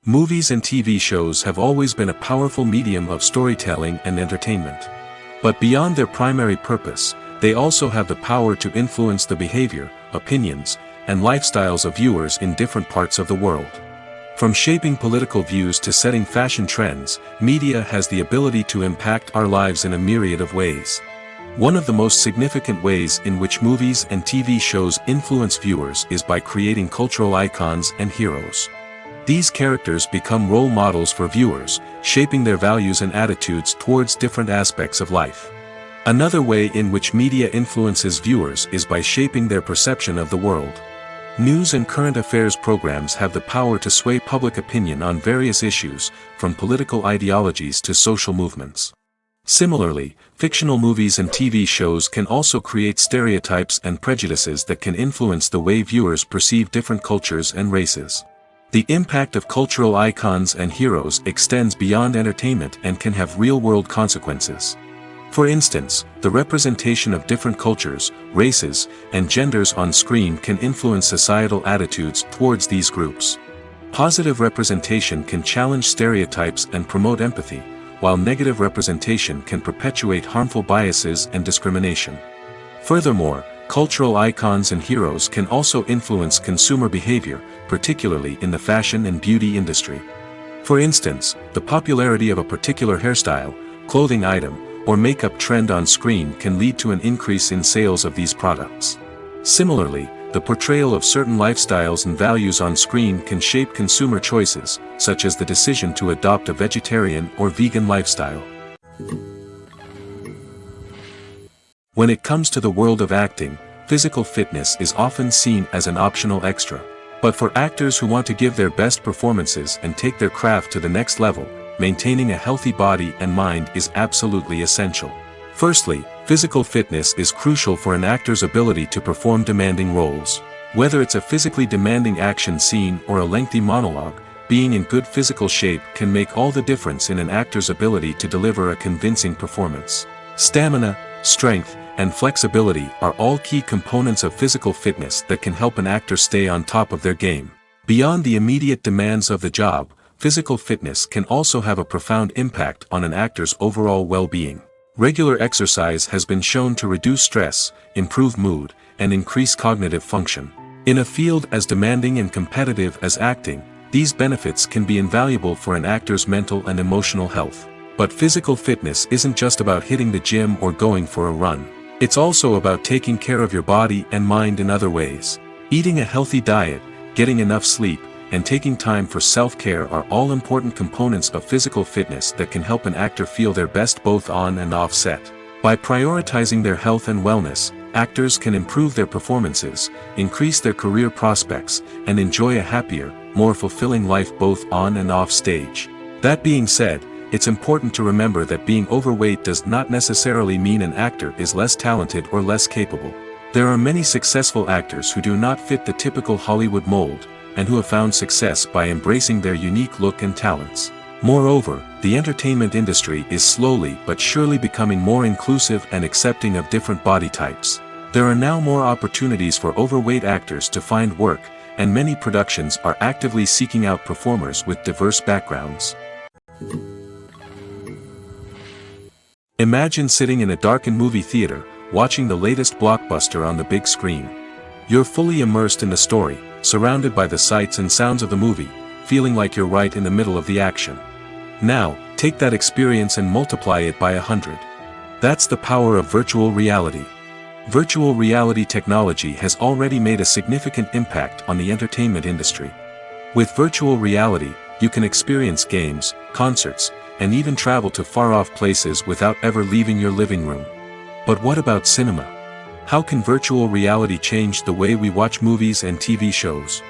Movies and TV shows have always been a powerful medium of storytelling and entertainment. But beyond their primary purpose, they also have the power to influence the behavior, opinions, and lifestyles of viewers in different parts of the world. From shaping political views to setting fashion trends, media has the ability to impact our lives in a myriad of ways. One of the most significant ways in which movies and TV shows influence viewers is by creating cultural icons and heroes. These characters become role models for viewers, shaping their values and attitudes towards different aspects of life. Another way in which media influences viewers is by shaping their perception of the world. News and current affairs programs have the power to sway public opinion on various issues, from political ideologies to social movements. Similarly, fictional movies and TV shows can also create stereotypes and prejudices that can influence the way viewers perceive different cultures and races. The impact of cultural icons and heroes extends beyond entertainment and can have real-world consequences. For instance, the representation of different cultures, races, and genders on screen can influence societal attitudes towards these groups. Positive representation can challenge stereotypes and promote empathy, while negative representation can perpetuate harmful biases and discrimination. Furthermore, cultural icons and heroes can also influence consumer behavior, particularly in the fashion and beauty industry. For instance, the popularity of a particular hairstyle, clothing item, or makeup trend on screen can lead to an increase in sales of these products. Similarly, the portrayal of certain lifestyles and values on screen can shape consumer choices, such as the decision to adopt a vegetarian or vegan lifestyle. When it comes to the world of acting, physical fitness is often seen as an optional extra. But for actors who want to give their best performances and take their craft to the next level, maintaining a healthy body and mind is absolutely essential. Firstly, physical fitness is crucial for an actor's ability to perform demanding roles. Whether it's a physically demanding action scene or a lengthy monologue, being in good physical shape can make all the difference in an actor's ability to deliver a convincing performance. Stamina, strength, and flexibility are all key components of physical fitness that can help an actor stay on top of their game. Beyond the immediate demands of the job, physical fitness can also have a profound impact on an actor's overall well-being. Regular exercise has been shown to reduce stress, improve mood, and increase cognitive function. In a field as demanding and competitive as acting, these benefits can be invaluable for an actor's mental and emotional health. But physical fitness isn't just about hitting the gym or going for a run. It's also about taking care of your body and mind in other ways. Eating a healthy diet, getting enough sleep, and taking time for self-care are all important components of physical fitness that can help an actor feel their best both on and off set. By prioritizing their health and wellness, actors can improve their performances, increase their career prospects, and enjoy a happier, more fulfilling life both on and off stage. That being said, it's important to remember that being overweight does not necessarily mean an actor is less talented or less capable. There are many successful actors who do not fit the typical Hollywood mold, and who have found success by embracing their unique look and talents. Moreover, the entertainment industry is slowly but surely becoming more inclusive and accepting of different body types. There are now more opportunities for overweight actors to find work, and many productions are actively seeking out performers with diverse backgrounds. Imagine sitting in a darkened movie theater, watching the latest blockbuster on the big screen. You're fully immersed in the story, surrounded by the sights and sounds of the movie, feeling like you're right in the middle of the action. Now, take that experience and multiply it by 100. That's the power of virtual reality. Virtual reality technology has already made a significant impact on the entertainment industry. With virtual reality, you can experience games, concerts, and even travel to far-off places without ever leaving your living room. But what about cinema? How can virtual reality change the way we watch movies and TV shows?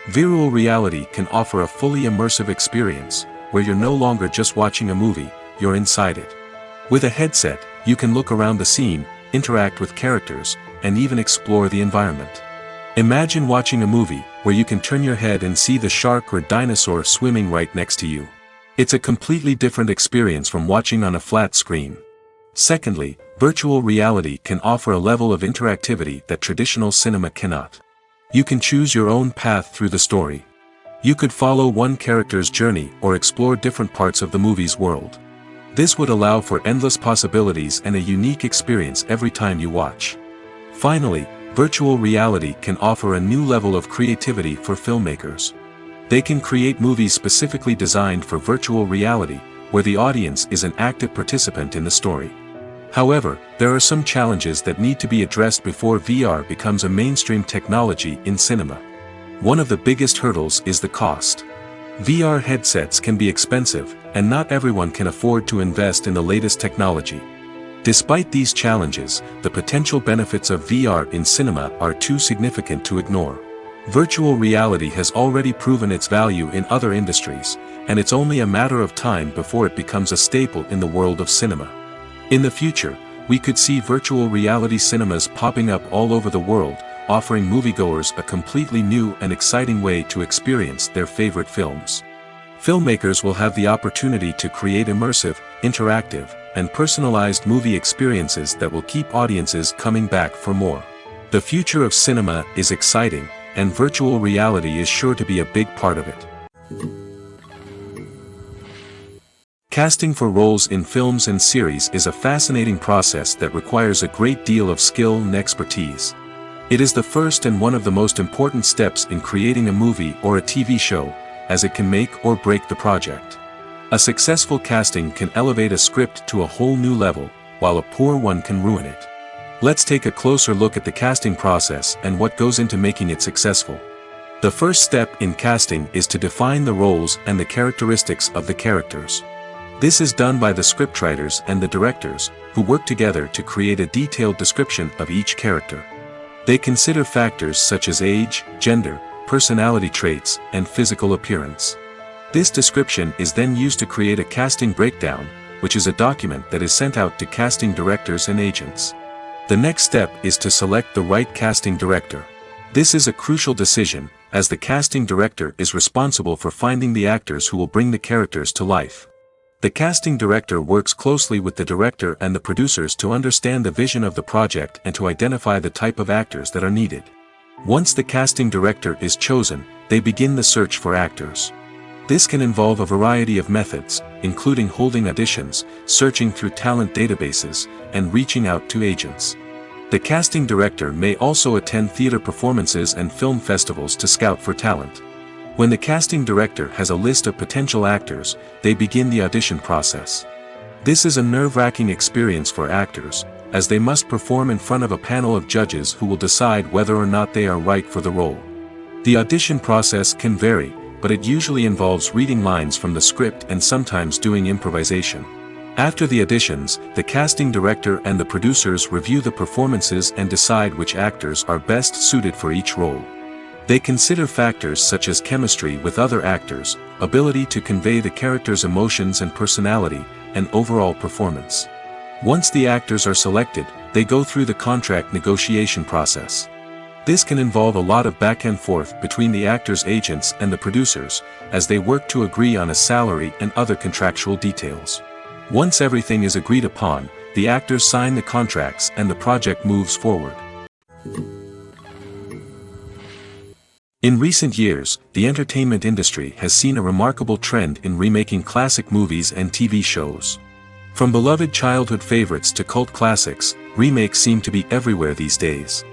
Virtual reality can offer a fully immersive experience, where you're no longer just watching a movie, you're inside it. With a headset, you can look around the scene, interact with characters, and even explore the environment. Imagine watching a movie where you can turn your head and see the shark or dinosaur swimming right next to you. It's a completely different experience from watching on a flat screen. Secondly, virtual reality can offer a level of interactivity that traditional cinema cannot. You can choose your own path through the story. You could follow one character's journey or explore different parts of the movie's world. This would allow for endless possibilities and a unique experience every time you watch. Finally, virtual reality can offer a new level of creativity for filmmakers. They can create movies specifically designed for virtual reality, where the audience is an active participant in the story. However, there are some challenges that need to be addressed before VR becomes a mainstream technology in cinema. One of the biggest hurdles is the cost. VR headsets can be expensive, and not everyone can afford to invest in the latest technology. Despite these challenges, the potential benefits of VR in cinema are too significant to ignore. Virtual reality has already proven its value in other industries, and it's only a matter of time before it becomes a staple in the world of cinema. In the future, we could see virtual reality cinemas popping up all over the world, offering moviegoers a completely new and exciting way to experience their favorite films. Filmmakers will have the opportunity to create immersive, interactive, and personalized movie experiences that will keep audiences coming back for more. The future of cinema is exciting, and virtual reality is sure to be a big part of it. Casting for roles in films and series is a fascinating process that requires a great deal of skill and expertise. It is the first and one of the most important steps in creating a movie or a TV show, as it can make or break the project. A successful casting can elevate a script to a whole new level, while a poor one can ruin it. Let's take a closer look at the casting process and what goes into making it successful. The first step in casting is to define the roles and the characteristics of the characters. This is done by the scriptwriters and the directors, who work together to create a detailed description of each character. They consider factors such as age, gender, personality traits, and physical appearance. This description is then used to create a casting breakdown, which is a document that is sent out to casting directors and agents. The next step is to select the right casting director. This is a crucial decision, as the casting director is responsible for finding the actors who will bring the characters to life. The casting director works closely with the director and the producers to understand the vision of the project and to identify the type of actors that are needed. Once the casting director is chosen, they begin the search for actors. This can involve a variety of methods, including holding auditions, searching through talent databases, and reaching out to agents. The casting director may also attend theater performances and film festivals to scout for talent. When the casting director has a list of potential actors, they begin the audition process. This is a nerve-wracking experience for actors, as they must perform in front of a panel of judges who will decide whether or not they are right for the role. The audition process can vary, but it usually involves reading lines from the script and sometimes doing improvisation. After the auditions, the casting director and the producers review the performances and decide which actors are best suited for each role. They consider factors such as chemistry with other actors, ability to convey the character's emotions and personality, and overall performance. Once the actors are selected, they go through the contract negotiation process. This can involve a lot of back and forth between the actors' agents and the producers, as they work to agree on a salary and other contractual details. Once everything is agreed upon, the actors sign the contracts and the project moves forward. In recent years, the entertainment industry has seen a remarkable trend in remaking classic movies and TV shows. From beloved childhood favorites to cult classics, remakes seem to be everywhere these days.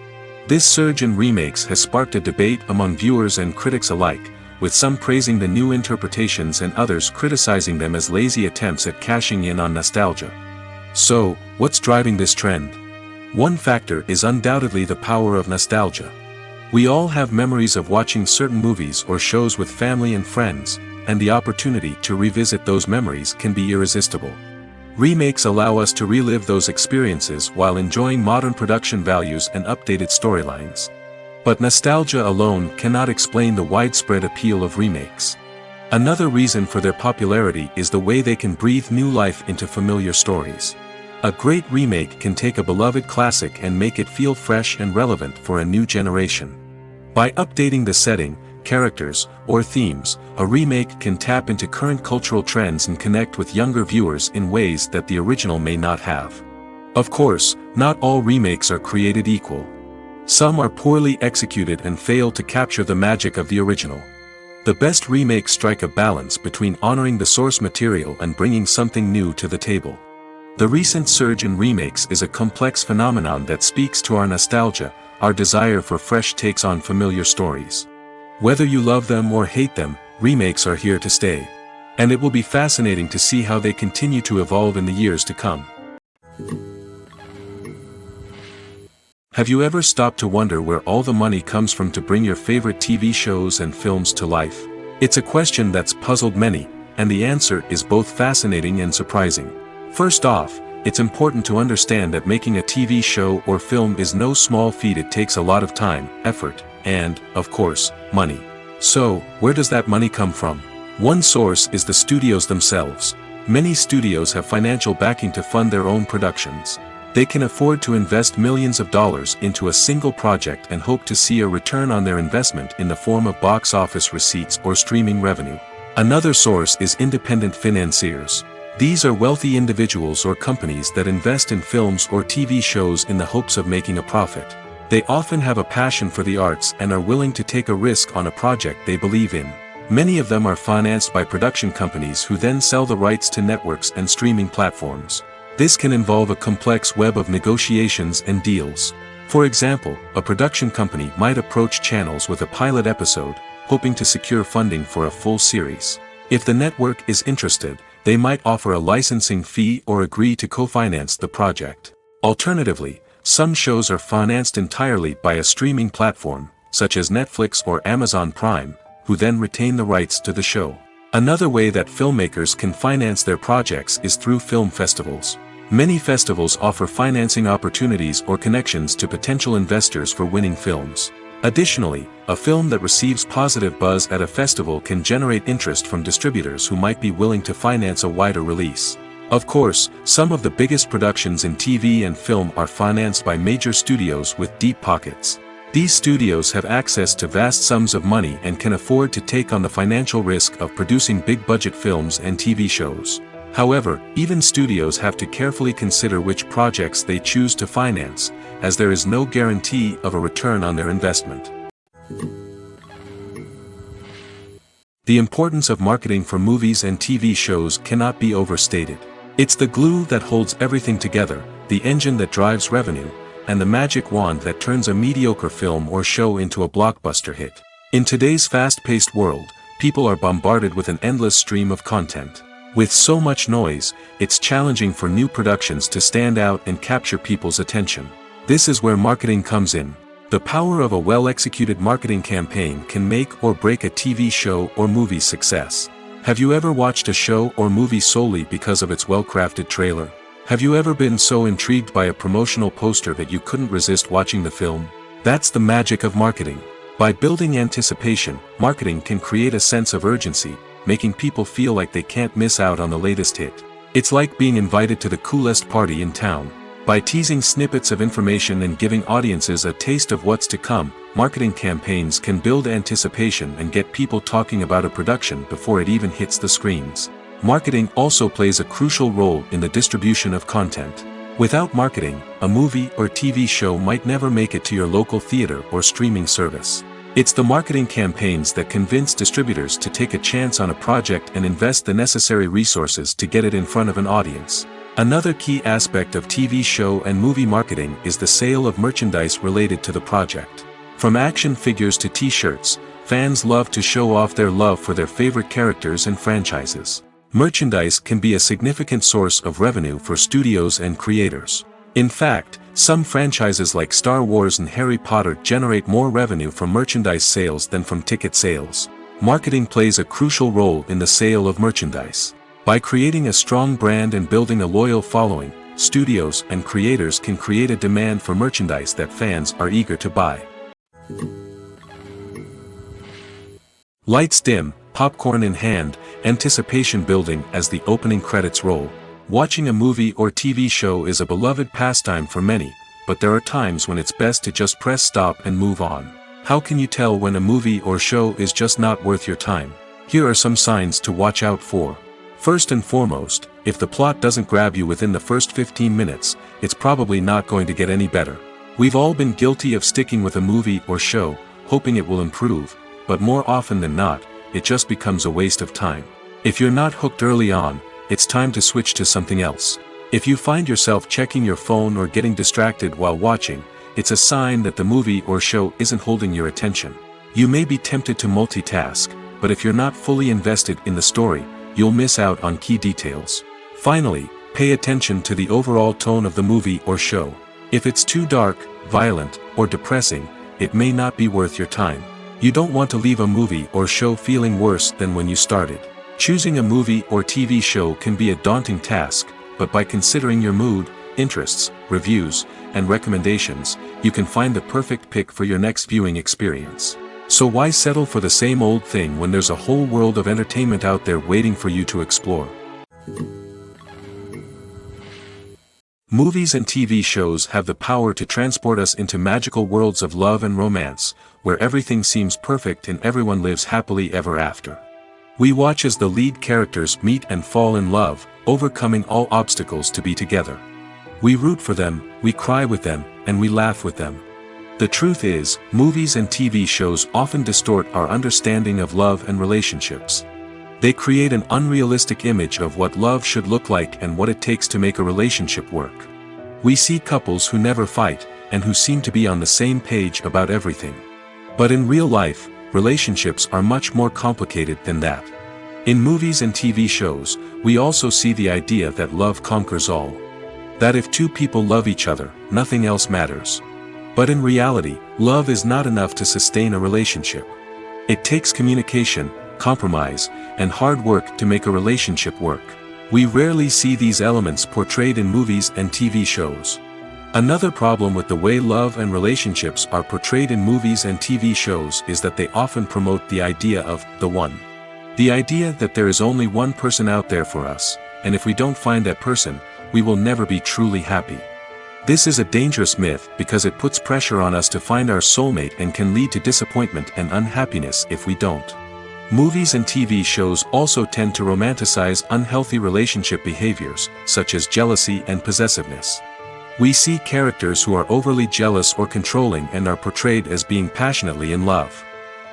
This surge in remakes has sparked a debate among viewers and critics alike, with some praising the new interpretations and others criticizing them as lazy attempts at cashing in on nostalgia. So, what's driving this trend? One factor is undoubtedly the power of nostalgia. We all have memories of watching certain movies or shows with family and friends, and the opportunity to revisit those memories can be irresistible. Remakes allow us to relive those experiences while enjoying modern production values and updated storylines. But nostalgia alone cannot explain the widespread appeal of remakes. Another reason for their popularity is the way they can breathe new life into familiar stories. A great remake can take a beloved classic and make it feel fresh and relevant for a new generation. By updating the setting, characters, or themes, a remake can tap into current cultural trends and connect with younger viewers in ways that the original may not have. Of course, not all remakes are created equal. Some are poorly executed and fail to capture the magic of the original. The best remakes strike a balance between honoring the source material and bringing something new to the table. The recent surge in remakes is a complex phenomenon that speaks to our nostalgia, our desire for fresh takes on familiar stories. Whether you love them or hate them, remakes are here to stay. And it will be fascinating to see how they continue to evolve in the years to come. Have you ever stopped to wonder where all the money comes from to bring your favorite TV shows and films to life? It's a question that's puzzled many, and the answer is both fascinating and surprising. First off, it's important to understand that making a TV show or film is no small feat. It takes a lot of time, effort, and, of course, money. So, where does that money come from? One source is the studios themselves. Many studios have financial backing to fund their own productions. They can afford to invest millions of dollars into a single project and hope to see a return on their investment in the form of box office receipts or streaming revenue. Another source is independent financiers. These are wealthy individuals or companies that invest in films or TV shows in the hopes of making a profit. They often have a passion for the arts and are willing to take a risk on a project they believe in. Many of them are financed by production companies who then sell the rights to networks and streaming platforms. This can involve a complex web of negotiations and deals. For example, a production company might approach channels with a pilot episode, hoping to secure funding for a full series. If the network is interested, they might offer a licensing fee or agree to co-finance the project. Alternatively, some shows are financed entirely by a streaming platform, such as Netflix or Amazon Prime, who then retain the rights to the show. Another way that filmmakers can finance their projects is through film festivals. Many festivals offer financing opportunities or connections to potential investors for winning films. Additionally, a film that receives positive buzz at a festival can generate interest from distributors who might be willing to finance a wider release. Of course, some of the biggest productions in TV and film are financed by major studios with deep pockets. These studios have access to vast sums of money and can afford to take on the financial risk of producing big-budget films and TV shows. However, even studios have to carefully consider which projects they choose to finance, as there is no guarantee of a return on their investment. The importance of marketing for movies and TV shows cannot be overstated. It's the glue that holds everything together, the engine that drives revenue, and the magic wand that turns a mediocre film or show into a blockbuster hit. In today's fast-paced world, people are bombarded with an endless stream of content. With so much noise, it's challenging for new productions to stand out and capture people's attention. This is where marketing comes in. The power of a well-executed marketing campaign can make or break a TV show or movie's success. Have you ever watched a show or movie solely because of its well-crafted trailer? Have you ever been so intrigued by a promotional poster that you couldn't resist watching the film? That's the magic of marketing. By building anticipation, marketing can create a sense of urgency, making people feel like they can't miss out on the latest hit. It's like being invited to the coolest party in town. By teasing snippets of information and giving audiences a taste of what's to come, marketing campaigns can build anticipation and get people talking about a production before it even hits the screens. Marketing also plays a crucial role in the distribution of content. Without marketing, a movie or TV show might never make it to your local theater or streaming service. It's the marketing campaigns that convince distributors to take a chance on a project and invest the necessary resources to get it in front of an audience. Another key aspect of TV show and movie marketing is the sale of merchandise related to the project. From action figures to t-shirts, fans love to show off their love for their favorite characters and franchises. Merchandise can be a significant source of revenue for studios and creators. In fact, some franchises like Star Wars and Harry Potter generate more revenue from merchandise sales than from ticket sales. Marketing plays a crucial role in the sale of merchandise. By creating a strong brand and building a loyal following, studios and creators can create a demand for merchandise that fans are eager to buy. Lights dim, popcorn in hand, anticipation building as the opening credits roll. Watching a movie or TV show is a beloved pastime for many, but there are times when it's best to just press stop and move on. How can you tell when a movie or show is just not worth your time? Here are some signs to watch out for. First and foremost, if the plot doesn't grab you within the first 15 minutes, it's probably not going to get any better. We've all been guilty of sticking with a movie or show, hoping it will improve, but more often than not, it just becomes a waste of time. If you're not hooked early on, it's time to switch to something else. If you find yourself checking your phone or getting distracted while watching, it's a sign that the movie or show isn't holding your attention. You may be tempted to multitask, but if you're not fully invested in the story, you'll miss out on key details. Finally, pay attention to the overall tone of the movie or show. If it's too dark, violent, or depressing, it may not be worth your time. You don't want to leave a movie or show feeling worse than when you started. Choosing a movie or TV show can be a daunting task, but by considering your mood, interests, reviews, and recommendations, you can find the perfect pick for your next viewing experience. So why settle for the same old thing when there's a whole world of entertainment out there waiting for you to explore? Movies and TV shows have the power to transport us into magical worlds of love and romance, where everything seems perfect and everyone lives happily ever after. We watch as the lead characters meet and fall in love, overcoming all obstacles to be together. We root for them, we cry with them, and we laugh with them. The truth is, movies and TV shows often distort our understanding of love and relationships. They create an unrealistic image of what love should look like and what it takes to make a relationship work. We see couples who never fight, and who seem to be on the same page about everything. But in real life, relationships are much more complicated than that. In movies and TV shows, we also see the idea that love conquers all. That if two people love each other, nothing else matters. But in reality, love is not enough to sustain a relationship. It takes communication, compromise, and hard work to make a relationship work. We rarely see these elements portrayed in movies and TV shows. Another problem with the way love and relationships are portrayed in movies and TV shows is that they often promote the idea of the one. The idea that there is only one person out there for us, and if we don't find that person, we will never be truly happy. This is a dangerous myth because it puts pressure on us to find our soulmate and can lead to disappointment and unhappiness if we don't. Movies and TV shows also tend to romanticize unhealthy relationship behaviors, such as jealousy and possessiveness. We see characters who are overly jealous or controlling and are portrayed as being passionately in love.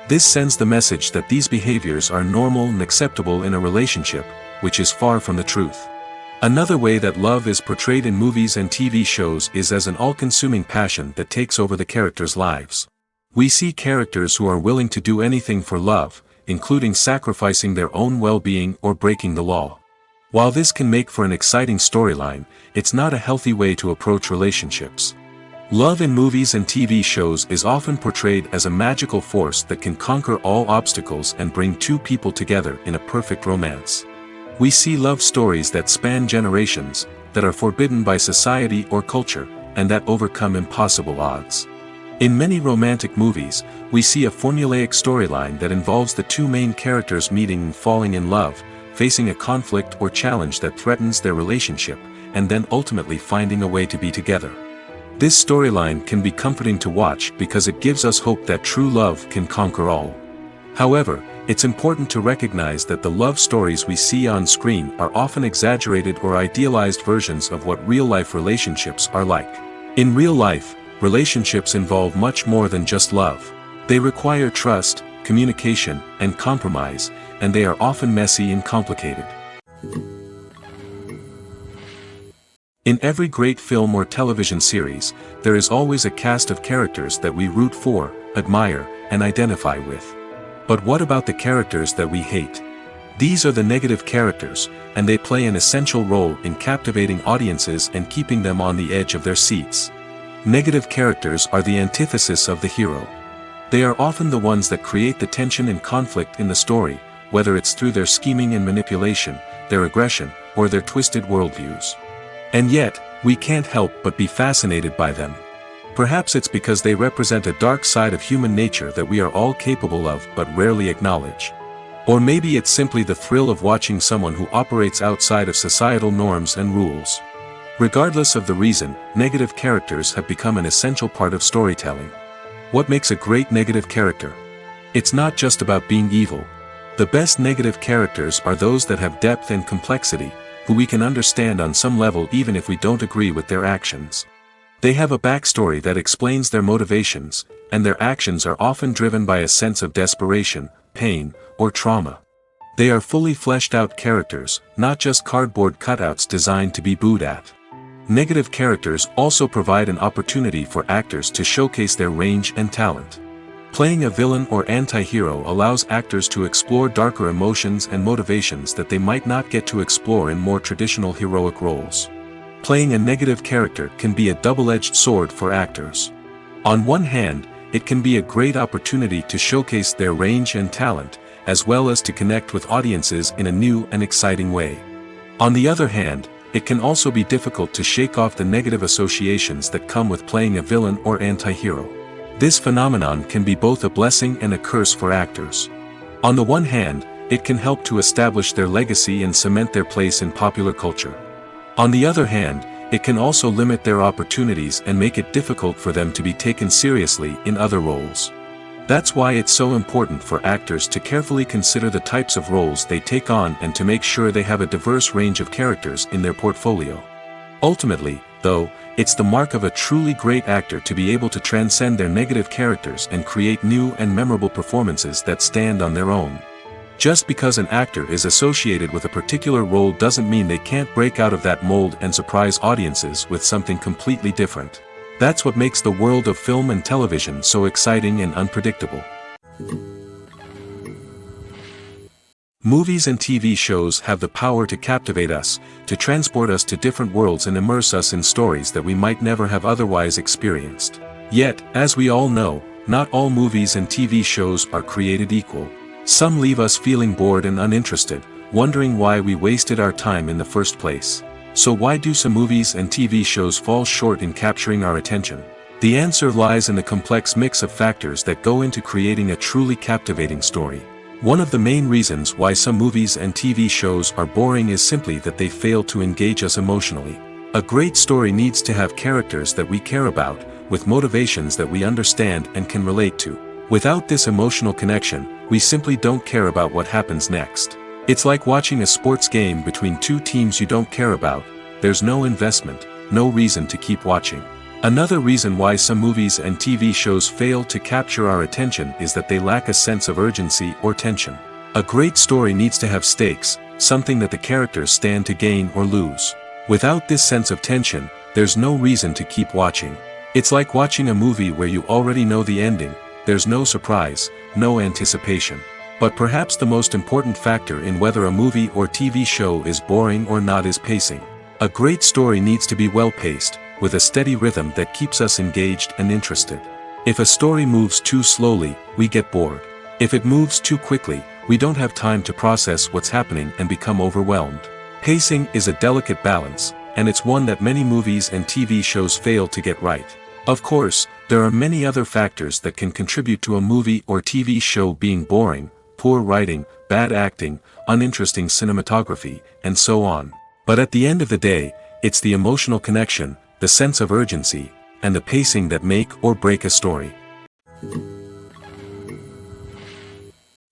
This sends the message that these behaviors are normal and acceptable in a relationship, which is far from the truth. Another way that love is portrayed in movies and TV shows is as an all-consuming passion that takes over the characters' lives. We see characters who are willing to do anything for love, including sacrificing their own well-being or breaking the law. While this can make for an exciting storyline, it's not a healthy way to approach relationships. Love in movies and TV shows is often portrayed as a magical force that can conquer all obstacles and bring two people together in a perfect romance. We see love stories that span generations, that are forbidden by society or culture, and that overcome impossible odds. In many romantic movies, we see a formulaic storyline that involves the two main characters meeting and falling in love, facing a conflict or challenge that threatens their relationship, and then ultimately finding a way to be together. This storyline can be comforting to watch because it gives us hope that true love can conquer all. However, it's important to recognize that the love stories we see on screen are often exaggerated or idealized versions of what real-life relationships are like. In real life, relationships involve much more than just love. They require trust, communication, and compromise, and they are often messy and complicated. In every great film or television series, there is always a cast of characters that we root for, admire, and identify with. But what about the characters that we hate? These are the negative characters, and they play an essential role in captivating audiences and keeping them on the edge of their seats. Negative characters are the antithesis of the hero. They are often the ones that create the tension and conflict in the story, whether it's through their scheming and manipulation, their aggression, or their twisted worldviews. And yet, we can't help but be fascinated by them. Perhaps it's because they represent a dark side of human nature that we are all capable of but rarely acknowledge. Or maybe it's simply the thrill of watching someone who operates outside of societal norms and rules. Regardless of the reason, negative characters have become an essential part of storytelling. What makes a great negative character? It's not just about being evil. The best negative characters are those that have depth and complexity, who we can understand on some level even if we don't agree with their actions. They have a backstory that explains their motivations, and their actions are often driven by a sense of desperation, pain, or trauma. They are fully fleshed out characters, not just cardboard cutouts designed to be booed at. Negative characters also provide an opportunity for actors to showcase their range and talent. Playing a villain or anti-hero allows actors to explore darker emotions and motivations that they might not get to explore in more traditional heroic roles. Playing a negative character can be a double-edged sword for actors. On one hand, it can be a great opportunity to showcase their range and talent, as well as to connect with audiences in a new and exciting way. On the other hand, it can also be difficult to shake off the negative associations that come with playing a villain or anti-hero. This phenomenon can be both a blessing and a curse for actors. On the one hand, it can help to establish their legacy and cement their place in popular culture. On the other hand, it can also limit their opportunities and make it difficult for them to be taken seriously in other roles. That's why it's so important for actors to carefully consider the types of roles they take on and to make sure they have a diverse range of characters in their portfolio. Ultimately, though, it's the mark of a truly great actor to be able to transcend their negative characters and create new and memorable performances that stand on their own. Just because an actor is associated with a particular role doesn't mean they can't break out of that mold and surprise audiences with something completely different. That's what makes the world of film and television so exciting and unpredictable. Movies and TV shows have the power to captivate us, to transport us to different worlds and immerse us in stories that we might never have otherwise experienced. Yet, as we all know, not all movies and TV shows are created equal. Some leave us feeling bored and uninterested, wondering why we wasted our time in the first place. So why do some movies and TV shows fall short in capturing our attention? The answer lies in the complex mix of factors that go into creating a truly captivating story. One of the main reasons why some movies and TV shows are boring is simply that they fail to engage us emotionally. A great story needs to have characters that we care about, with motivations that we understand and can relate to. Without this emotional connection, we simply don't care about what happens next. It's like watching a sports game between two teams you don't care about. There's no investment, no reason to keep watching. Another reason why some movies and TV shows fail to capture our attention is that they lack a sense of urgency or tension. A great story needs to have stakes, something that the characters stand to gain or lose. Without this sense of tension, there's no reason to keep watching. It's like watching a movie where you already know the ending. There's no surprise, no anticipation. But perhaps the most important factor in whether a movie or TV show is boring or not is pacing. A great story needs to be well-paced, with a steady rhythm that keeps us engaged and interested. If a story moves too slowly, we get bored. If it moves too quickly, we don't have time to process what's happening and become overwhelmed. Pacing is a delicate balance, and it's one that many movies and TV shows fail to get right. Of course, there are many other factors that can contribute to a movie or TV show being boring: poor writing, bad acting, uninteresting cinematography, and so on. But at the end of the day, it's the emotional connection, the sense of urgency, and the pacing that make or break a story.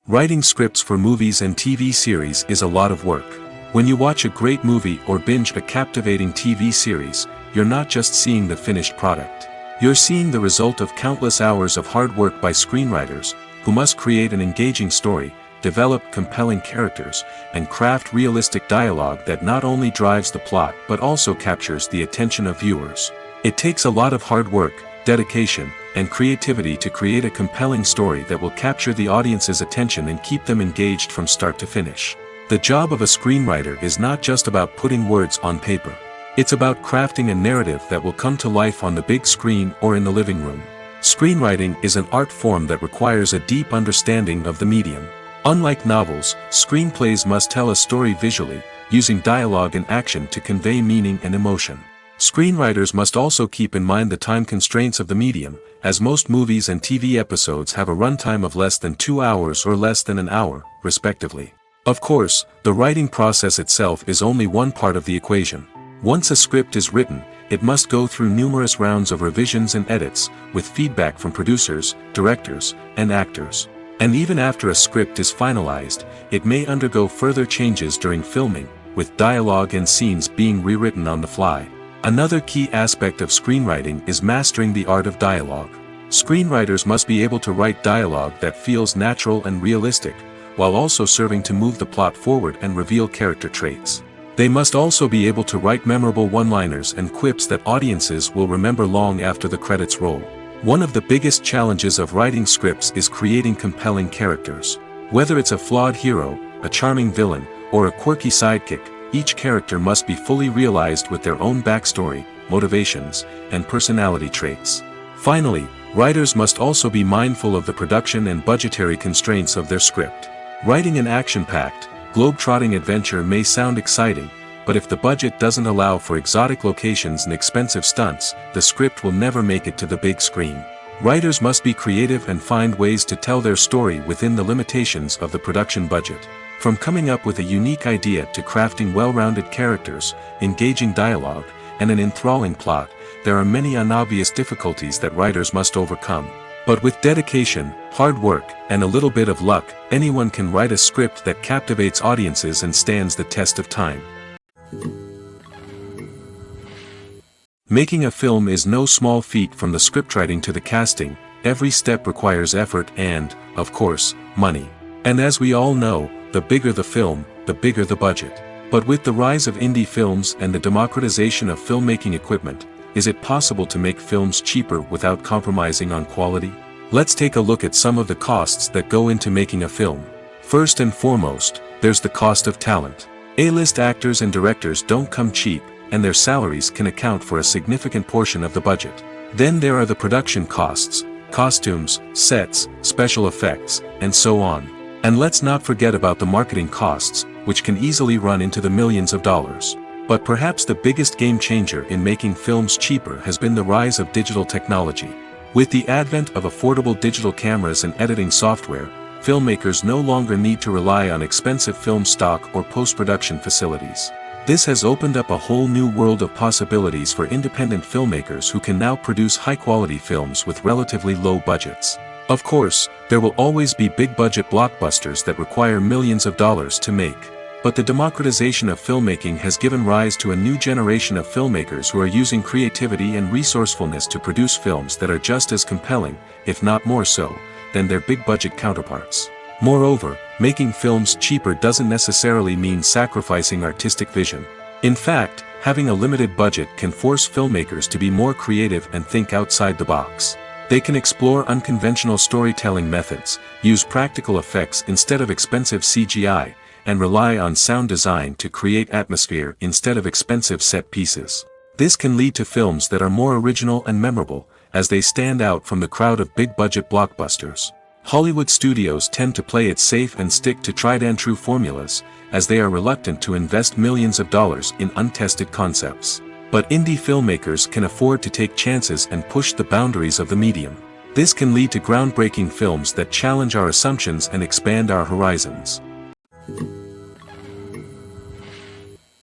Writing scripts for movies and TV series is a lot of work. When you watch a great movie or binge a captivating TV series, you're not just seeing the finished product. You're seeing the result of countless hours of hard work by screenwriters, who must create an engaging story, develop compelling characters, and craft realistic dialogue that not only drives the plot but also captures the attention of viewers. It takes a lot of hard work, dedication, and creativity to create a compelling story that will capture the audience's attention and keep them engaged from start to finish. The job of a screenwriter is not just about putting words on paper. It's about crafting a narrative that will come to life on the big screen or in the living room. Screenwriting is an art form that requires a deep understanding of the medium. Unlike novels, screenplays must tell a story visually, using dialogue and action to convey meaning and emotion. Screenwriters must also keep in mind the time constraints of the medium, as most movies and TV episodes have a runtime of less than 2 hours or less than an hour, respectively. Of course, the writing process itself is only one part of the equation. Once a script is written, it must go through numerous rounds of revisions and edits, with feedback from producers, directors, and actors. And even after a script is finalized, it may undergo further changes during filming, with dialogue and scenes being rewritten on the fly. Another key aspect of screenwriting is mastering the art of dialogue. Screenwriters must be able to write dialogue that feels natural and realistic, while also serving to move the plot forward and reveal character traits. They must also be able to write memorable one-liners and quips that audiences will remember long after the credits roll. One of the biggest challenges of writing scripts is creating compelling characters. Whether it's a flawed hero, a charming villain, or a quirky sidekick, each character must be fully realized with their own backstory, motivations, and personality traits. Finally, writers must also be mindful of the production and budgetary constraints of their script. Writing an action-packed, globe-trotting adventure may sound exciting, but if the budget doesn't allow for exotic locations and expensive stunts, the script will never make it to the big screen. Writers must be creative and find ways to tell their story within the limitations of the production budget. From coming up with a unique idea to crafting well-rounded characters, engaging dialogue, and an enthralling plot, there are many unobvious difficulties that writers must overcome. But with dedication, hard work, and a little bit of luck, anyone can write a script that captivates audiences and stands the test of time. Making a film is no small feat. From the scriptwriting to the casting, every step requires effort and, of course, money. And as we all know, the bigger the film, the bigger the budget. But with the rise of indie films and the democratization of filmmaking equipment, is it possible to make films cheaper without compromising on quality? Let's take a look at some of the costs that go into making a film. First and foremost, there's the cost of talent. A-list actors and directors don't come cheap, and their salaries can account for a significant portion of the budget. Then there are the production costs, costumes, sets, special effects, and so on. And let's not forget about the marketing costs, which can easily run into the millions of dollars. But perhaps the biggest game changer in making films cheaper has been the rise of digital technology. With the advent of affordable digital cameras and editing software, filmmakers no longer need to rely on expensive film stock or post-production facilities. This has opened up a whole new world of possibilities for independent filmmakers who can now produce high-quality films with relatively low budgets. Of course, there will always be big-budget blockbusters that require millions of dollars to make. But the democratization of filmmaking has given rise to a new generation of filmmakers who are using creativity and resourcefulness to produce films that are just as compelling, if not more so, than their big-budget counterparts. Moreover, making films cheaper doesn't necessarily mean sacrificing artistic vision. In fact, having a limited budget can force filmmakers to be more creative and think outside the box. They can explore unconventional storytelling methods, use practical effects instead of expensive CGI, and rely on sound design to create atmosphere instead of expensive set pieces. This can lead to films that are more original and memorable, as they stand out from the crowd of big-budget blockbusters. Hollywood studios tend to play it safe and stick to tried-and-true formulas, as they are reluctant to invest millions of dollars in untested concepts. But indie filmmakers can afford to take chances and push the boundaries of the medium. This can lead to groundbreaking films that challenge our assumptions and expand our horizons.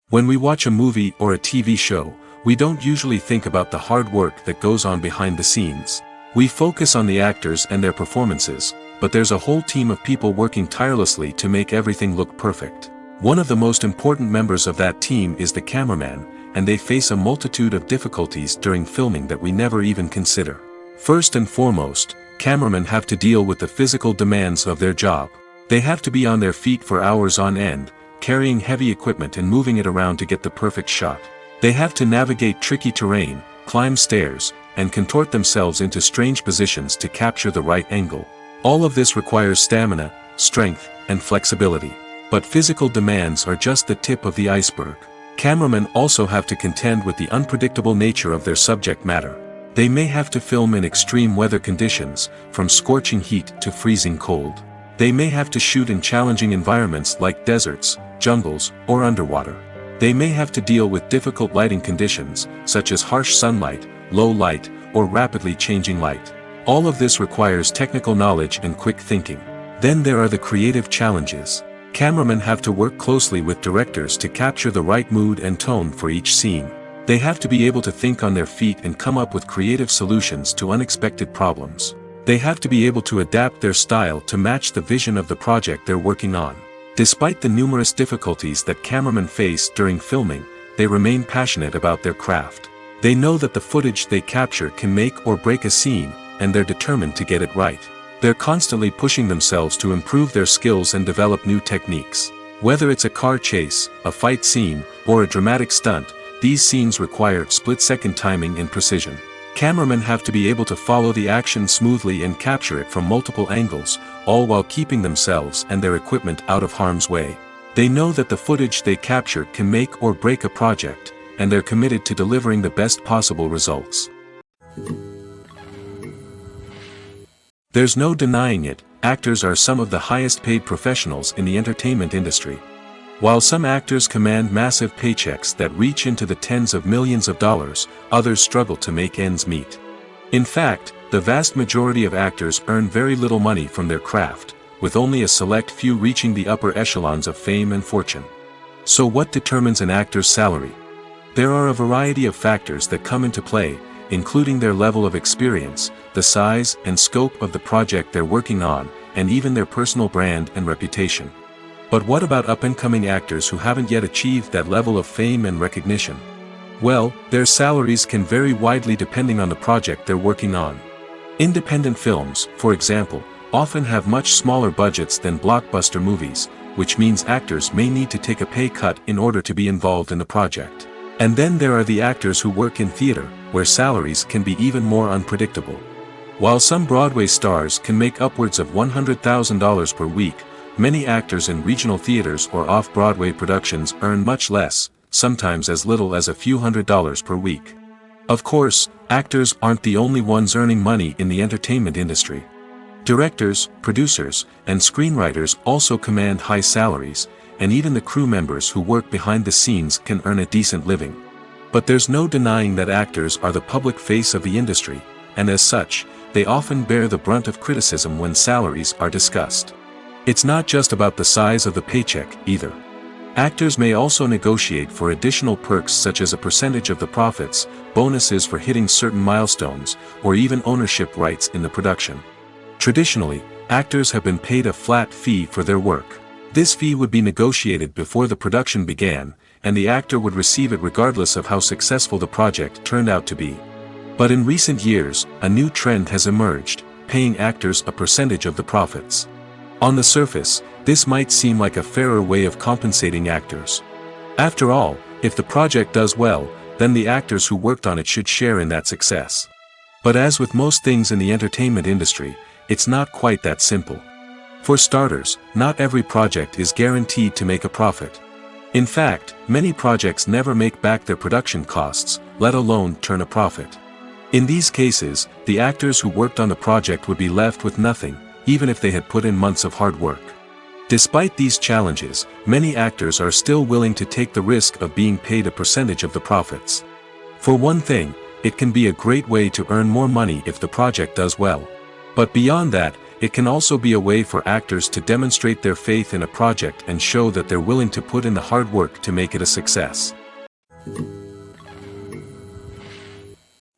When we watch a movie or a TV show, we don't usually think about the hard work that goes on behind the scenes. We focus on the actors and their performances, but there's a whole team of people working tirelessly to make everything look perfect. One of the most important members of that team is the cameraman, and they face a multitude of difficulties during filming that we never even consider. First and foremost, cameramen have to deal with the physical demands of their job. They have to be on their feet for hours on end, carrying heavy equipment and moving it around to get the perfect shot. They have to navigate tricky terrain, climb stairs, and contort themselves into strange positions to capture the right angle. All of this requires stamina, strength, and flexibility. But physical demands are just the tip of the iceberg. Cameramen also have to contend with the unpredictable nature of their subject matter. They may have to film in extreme weather conditions, from scorching heat to freezing cold. They may have to shoot in challenging environments like deserts, jungles, or underwater. They may have to deal with difficult lighting conditions, such as harsh sunlight, low light, or rapidly changing light. All of this requires technical knowledge and quick thinking. Then there are the creative challenges. Cameramen have to work closely with directors to capture the right mood and tone for each scene. They have to be able to think on their feet and come up with creative solutions to unexpected problems. They have to be able to adapt their style to match the vision of the project they're working on. Despite the numerous difficulties that cameramen face during filming, they remain passionate about their craft. They know that the footage they capture can make or break a scene, and they're determined to get it right. They're constantly pushing themselves to improve their skills and develop new techniques. Whether it's a car chase, a fight scene, or a dramatic stunt, these scenes require split-second timing and precision. Cameramen have to be able to follow the action smoothly and capture it from multiple angles, all while keeping themselves and their equipment out of harm's way. They know that the footage they capture can make or break a project, and they're committed to delivering the best possible results. There's no denying it, actors are some of the highest paid professionals in the entertainment industry. While some actors command massive paychecks that reach into the tens of millions of dollars, others struggle to make ends meet. In fact, the vast majority of actors earn very little money from their craft, with only a select few reaching the upper echelons of fame and fortune. So what determines an actor's salary? There are a variety of factors that come into play, including their level of experience, the size and scope of the project they're working on, and even their personal brand and reputation. But what about up-and-coming actors who haven't yet achieved that level of fame and recognition? Well, their salaries can vary widely depending on the project they're working on. Independent films, for example, often have much smaller budgets than blockbuster movies, which means actors may need to take a pay cut in order to be involved in the project. And then there are the actors who work in theater, where salaries can be even more unpredictable. While some Broadway stars can make upwards of $100,000 per week, many actors in regional theaters or off-Broadway productions earn much less, sometimes as little as a few $100s per week. Of course, actors aren't the only ones earning money in the entertainment industry. Directors, producers, and screenwriters also command high salaries, and even the crew members who work behind the scenes can earn a decent living. But there's no denying that actors are the public face of the industry, and as such, they often bear the brunt of criticism when salaries are discussed. It's not just about the size of the paycheck, either. Actors may also negotiate for additional perks such as a percentage of the profits, bonuses for hitting certain milestones, or even ownership rights in the production. Traditionally, actors have been paid a flat fee for their work. This fee would be negotiated before the production began, and the actor would receive it regardless of how successful the project turned out to be. But in recent years, a new trend has emerged, paying actors a percentage of the profits. On the surface, this might seem like a fairer way of compensating actors. After all, if the project does well, then the actors who worked on it should share in that success. But as with most things in the entertainment industry, it's not quite that simple. For starters, not every project is guaranteed to make a profit. In fact, many projects never make back their production costs, let alone turn a profit. In these cases, the actors who worked on the project would be left with nothing, even if they had put in months of hard work. Despite these challenges, many actors are still willing to take the risk of being paid a percentage of the profits. For one thing, it can be a great way to earn more money if the project does well. But beyond that, it can also be a way for actors to demonstrate their faith in a project and show that they're willing to put in the hard work to make it a success.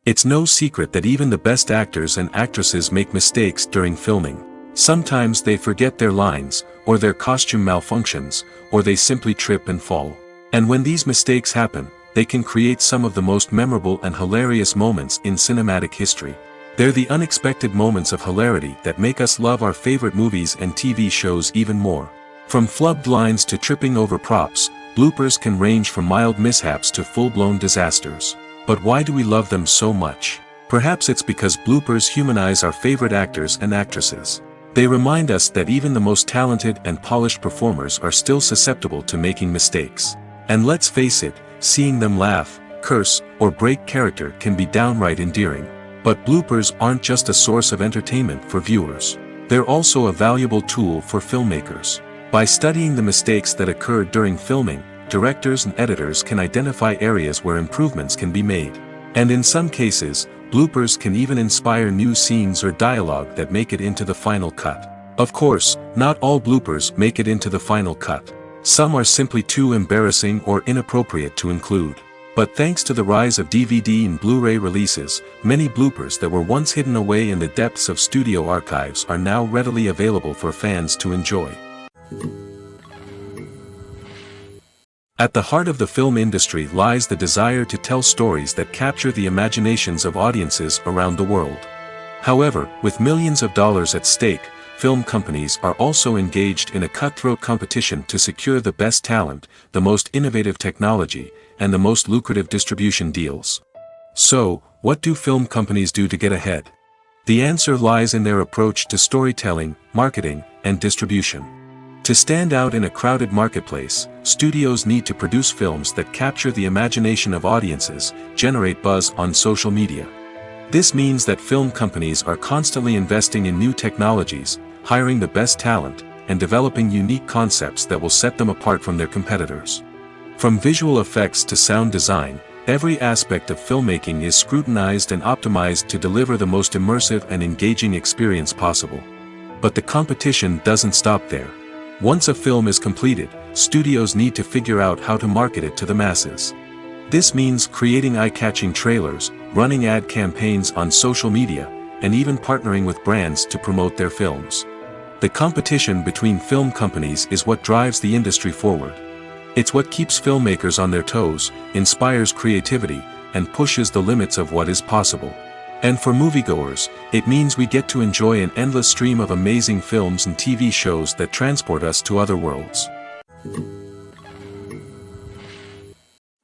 It's no secret that even the best actors and actresses make mistakes during filming. Sometimes they forget their lines, or their costume malfunctions, or they simply trip and fall. And when these mistakes happen, they can create some of the most memorable and hilarious moments in cinematic history. They're the unexpected moments of hilarity that make us love our favorite movies and TV shows even more. From flubbed lines to tripping over props, bloopers can range from mild mishaps to full-blown disasters. But why do we love them so much? Perhaps it's because bloopers humanize our favorite actors and actresses. They remind us that even the most talented and polished performers are still susceptible to making mistakes. And let's face it, seeing them laugh, curse, or break character can be downright endearing. But bloopers aren't just a source of entertainment for viewers. They're also a valuable tool for filmmakers. By studying the mistakes that occurred during filming, directors and editors can identify areas where improvements can be made. And in some cases, bloopers can even inspire new scenes or dialogue that make it into the final cut. Of course, not all bloopers make it into the final cut. Some are simply too embarrassing or inappropriate to include. But thanks to the rise of DVD and Blu-ray releases, many bloopers that were once hidden away in the depths of studio archives are now readily available for fans to enjoy. At the heart of the film industry lies the desire to tell stories that capture the imaginations of audiences around the world. However, with millions of dollars at stake, film companies are also engaged in a cutthroat competition to secure the best talent, the most innovative technology, and the most lucrative distribution deals. So, what do film companies do to get ahead? The answer lies in their approach to storytelling, marketing, and distribution. To stand out in a crowded marketplace, studios need to produce films that capture the imagination of audiences, generate buzz on social media. This means that film companies are constantly investing in new technologies, hiring the best talent, and developing unique concepts that will set them apart from their competitors. From visual effects to sound design, every aspect of filmmaking is scrutinized and optimized to deliver the most immersive and engaging experience possible. But the competition doesn't stop there. Once a film is completed, studios need to figure out how to market it to the masses. This means creating eye-catching trailers, running ad campaigns on social media, and even partnering with brands to promote their films. The competition between film companies is what drives the industry forward. It's what keeps filmmakers on their toes, inspires creativity, and pushes the limits of what is possible. And for moviegoers, it means we get to enjoy an endless stream of amazing films and TV shows that transport us to other worlds.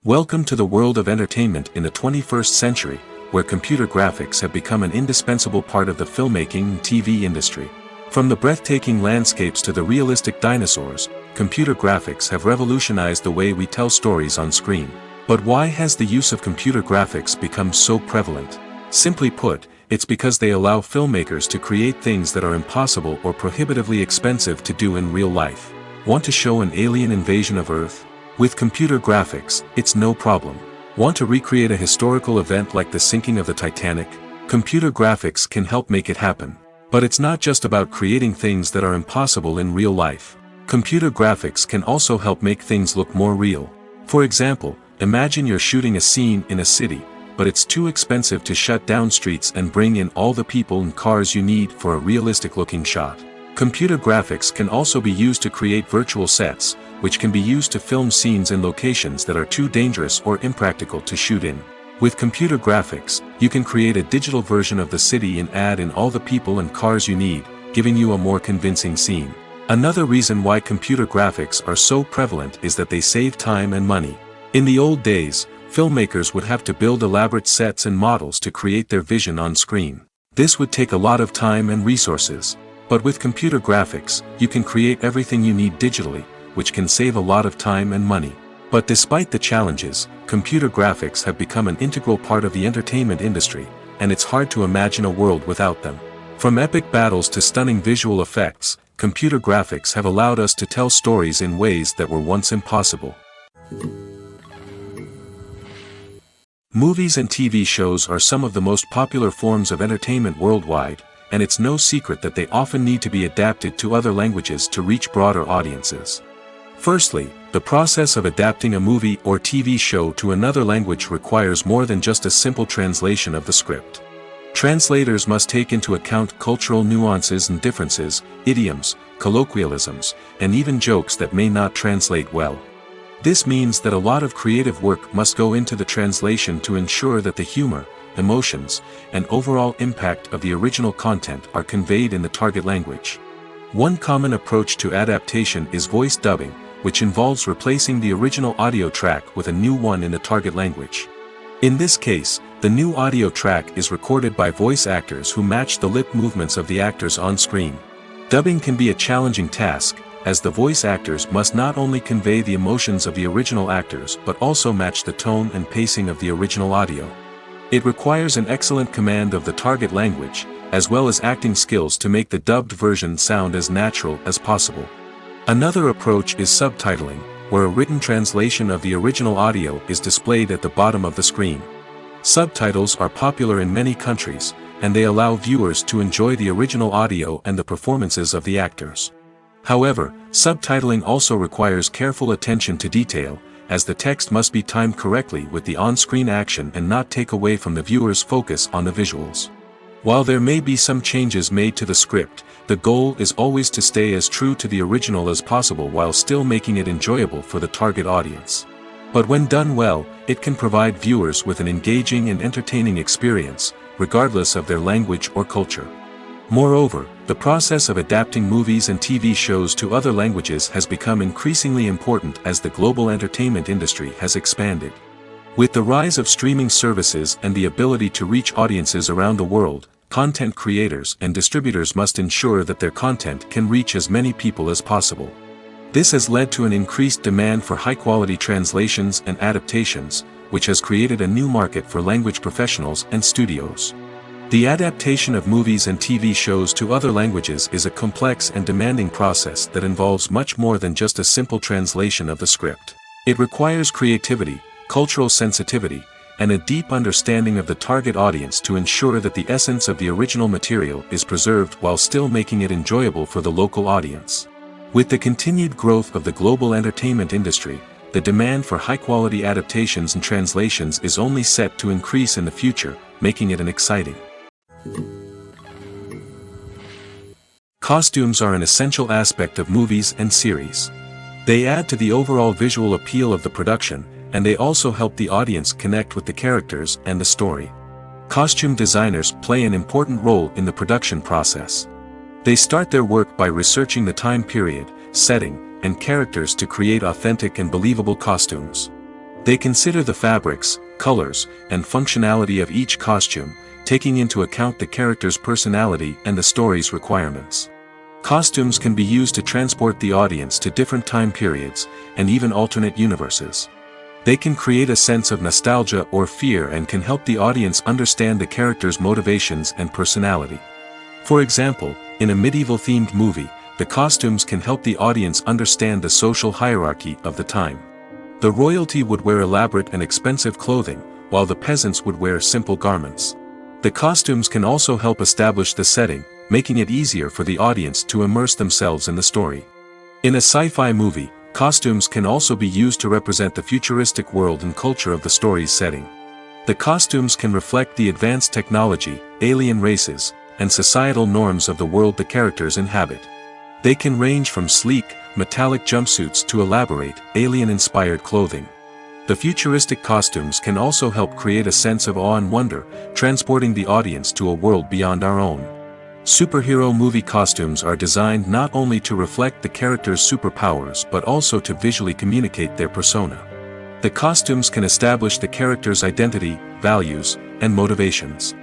Welcome to the world of entertainment in the 21st century, where computer graphics have become an indispensable part of the filmmaking and TV industry. From the breathtaking landscapes to the realistic dinosaurs, computer graphics have revolutionized the way we tell stories on screen. But why has the use of computer graphics become so prevalent? Simply put, it's because they allow filmmakers to create things that are impossible or prohibitively expensive to do in real life. Want to show an alien invasion of Earth? With computer graphics, it's no problem. Want to recreate a historical event like the sinking of the Titanic? Computer graphics can help make it happen. But it's not just about creating things that are impossible in real life. Computer graphics can also help make things look more real. For example, imagine you're shooting a scene in a city, but it's too expensive to shut down streets and bring in all the people and cars you need for a realistic-looking shot. Computer graphics can also be used to create virtual sets, which can be used to film scenes in locations that are too dangerous or impractical to shoot in. With computer graphics, you can create a digital version of the city and add in all the people and cars you need, giving you a more convincing scene. Another reason why computer graphics are so prevalent is that they save time and money. In the old days, filmmakers would have to build elaborate sets and models to create their vision on screen. This would take a lot of time and resources. But with computer graphics, you can create everything you need digitally, which can save a lot of time and money. But despite the challenges, computer graphics have become an integral part of the entertainment industry, and it's hard to imagine a world without them. From epic battles to stunning visual effects, computer graphics have allowed us to tell stories in ways that were once impossible. Movies and TV shows are some of the most popular forms of entertainment worldwide, and it's no secret that they often need to be adapted to other languages to reach broader audiences. Firstly, the process of adapting a movie or TV show to another language requires more than just a simple translation of the script. Translators must take into account cultural nuances and differences, idioms, colloquialisms, and even jokes that may not translate well. This means that a lot of creative work must go into the translation to ensure that the humor, emotions, and overall impact of the original content are conveyed in the target language. One common approach to adaptation is voice dubbing, which involves replacing the original audio track with a new one in the target language. In this case, the new audio track is recorded by voice actors who match the lip movements of the actors on screen. Dubbing can be a challenging task, as the voice actors must not only convey the emotions of the original actors but also match the tone and pacing of the original audio. It requires an excellent command of the target language, as well as acting skills to make the dubbed version sound as natural as possible. Another approach is subtitling, where a written translation of the original audio is displayed at the bottom of the screen. Subtitles are popular in many countries, and they allow viewers to enjoy the original audio and the performances of the actors. However, subtitling also requires careful attention to detail, as the text must be timed correctly with the on-screen action and not take away from the viewer's focus on the visuals. While there may be some changes made to the script, the goal is always to stay as true to the original as possible while still making it enjoyable for the target audience. But when done well, it can provide viewers with an engaging and entertaining experience, regardless of their language or culture. Moreover, the process of adapting movies and TV shows to other languages has become increasingly important as the global entertainment industry has expanded. With the rise of streaming services and the ability to reach audiences around the world, content creators and distributors must ensure that their content can reach as many people as possible. This has led to an increased demand for high-quality translations and adaptations, which has created a new market for language professionals and studios. The adaptation of movies and TV shows to other languages is a complex and demanding process that involves much more than just a simple translation of the script. It requires creativity, cultural sensitivity, and a deep understanding of the target audience to ensure that the essence of the original material is preserved while still making it enjoyable for the local audience. With the continued growth of the global entertainment industry, the demand for high-quality adaptations and translations is only set to increase in the future, making it an exciting. Costumes are an essential aspect of movies and series. They add to the overall visual appeal of the production, and they also help the audience connect with the characters and the story. Costume designers play an important role in the production process. They start their work by researching the time period, setting, and characters to create authentic and believable costumes. They consider the fabrics, colors, and functionality of each costume, taking into account the character's personality and the story's requirements. Costumes can be used to transport the audience to different time periods, and even alternate universes. They can create a sense of nostalgia or fear and can help the audience understand the character's motivations and personality. For example, in a medieval-themed movie, the costumes can help the audience understand the social hierarchy of the time. The royalty would wear elaborate and expensive clothing, while the peasants would wear simple garments. The costumes can also help establish the setting, making it easier for the audience to immerse themselves in the story. In a sci-fi movie, costumes can also be used to represent the futuristic world and culture of the story's setting. The costumes can reflect the advanced technology, alien races, and societal norms of the world the characters inhabit. They can range from sleek, metallic jumpsuits to elaborate, alien-inspired clothing. The futuristic costumes can also help create a sense of awe and wonder, transporting the audience to a world beyond our own. Superhero movie costumes are designed not only to reflect the character's superpowers but also to visually communicate their persona. The costumes can establish the character's identity, values, and motivations.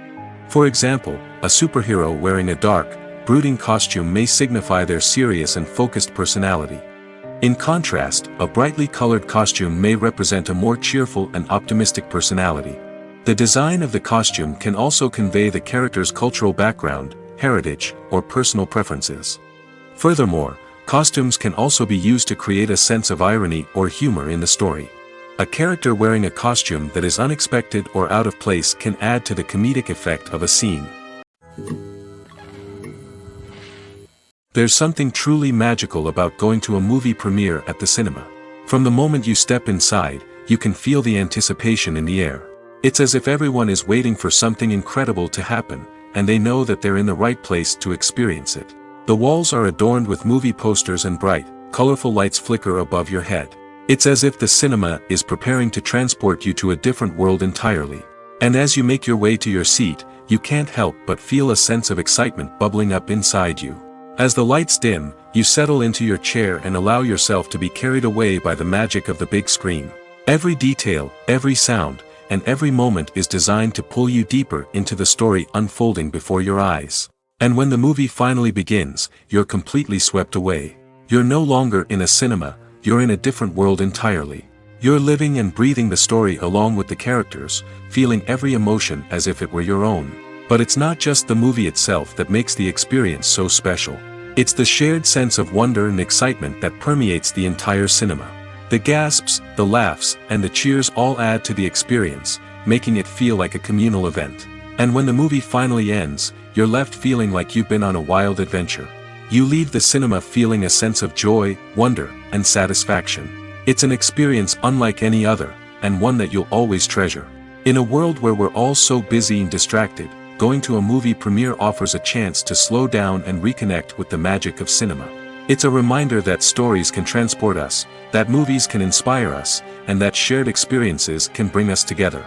For example, a superhero wearing a dark, brooding costume may signify their serious and focused personality. In contrast, a brightly colored costume may represent a more cheerful and optimistic personality. The design of the costume can also convey the character's cultural background, heritage, or personal preferences. Furthermore, costumes can also be used to create a sense of irony or humor in the story. A character wearing a costume that is unexpected or out of place can add to the comedic effect of a scene. There's something truly magical about going to a movie premiere at the cinema. From the moment you step inside, you can feel the anticipation in the air. It's as if everyone is waiting for something incredible to happen, and they know that they're in the right place to experience it. The walls are adorned with movie posters and bright, colorful lights flicker above your head. It's as if the cinema is preparing to transport you to a different world entirely. And as you make your way to your seat, you can't help but feel a sense of excitement bubbling up inside you. As the lights dim, you settle into your chair and allow yourself to be carried away by the magic of the big screen. Every detail, every sound, and every moment is designed to pull you deeper into the story unfolding before your eyes. And when the movie finally begins, you're completely swept away. You're no longer in a cinema, you're in a different world entirely. You're living and breathing the story along with the characters, feeling every emotion as if it were your own. But it's not just the movie itself that makes the experience so special. It's the shared sense of wonder and excitement that permeates the entire cinema. The gasps, the laughs, and the cheers all add to the experience, making it feel like a communal event. And when the movie finally ends, you're left feeling like you've been on a wild adventure. You leave the cinema feeling a sense of joy, wonder, and satisfaction. It's an experience unlike any other, and one that you'll always treasure. In a world where we're all so busy and distracted, going to a movie premiere offers a chance to slow down and reconnect with the magic of cinema. It's a reminder that stories can transport us, that movies can inspire us, and that shared experiences can bring us together.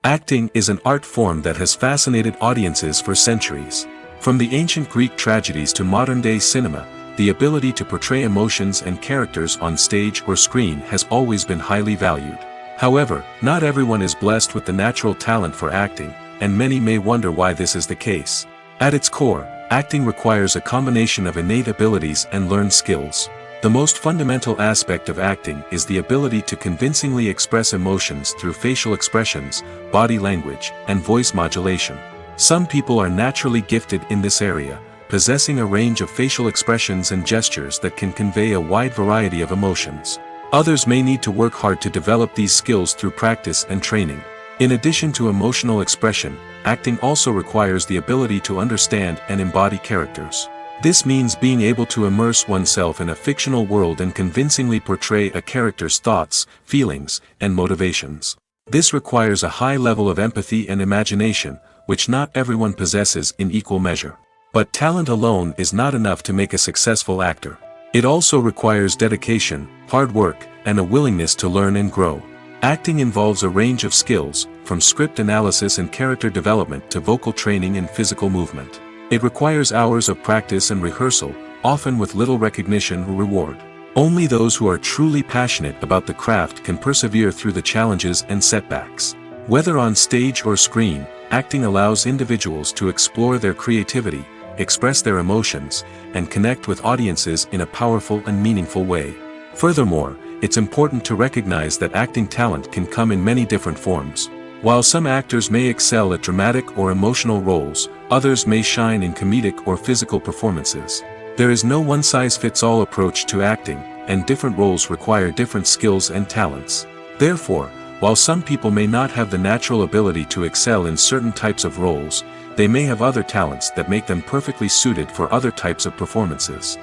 Acting is an art form that has fascinated audiences for centuries. From the ancient Greek tragedies to modern-day cinema, the ability to portray emotions and characters on stage or screen has always been highly valued. However, not everyone is blessed with the natural talent for acting, and many may wonder why this is the case. At its core, acting requires a combination of innate abilities and learned skills. The most fundamental aspect of acting is the ability to convincingly express emotions through facial expressions, body language, and voice modulation. Some people are naturally gifted in this area, possessing a range of facial expressions and gestures that can convey a wide variety of emotions. Others may need to work hard to develop these skills through practice and training. In addition to emotional expression, acting also requires the ability to understand and embody characters. This means being able to immerse oneself in a fictional world and convincingly portray a character's thoughts, feelings, and motivations. This requires a high level of empathy and imagination, which not everyone possesses in equal measure. But talent alone is not enough to make a successful actor. It also requires dedication, hard work, and a willingness to learn and grow. Acting involves a range of skills, from script analysis and character development to vocal training and physical movement. It requires hours of practice and rehearsal, often with little recognition or reward. Only those who are truly passionate about the craft can persevere through the challenges and setbacks. Whether on stage or screen, acting allows individuals to explore their creativity, express their emotions, and connect with audiences in a powerful and meaningful way. Furthermore, it's important to recognize that acting talent can come in many different forms. While some actors may excel at dramatic or emotional roles, others may shine in comedic or physical performances. There is no one-size-fits-all approach to acting, and different roles require different skills and talents. Therefore, While some people may not have the natural ability to excel in certain types of roles, they may have other talents that make them perfectly suited for other types of performances.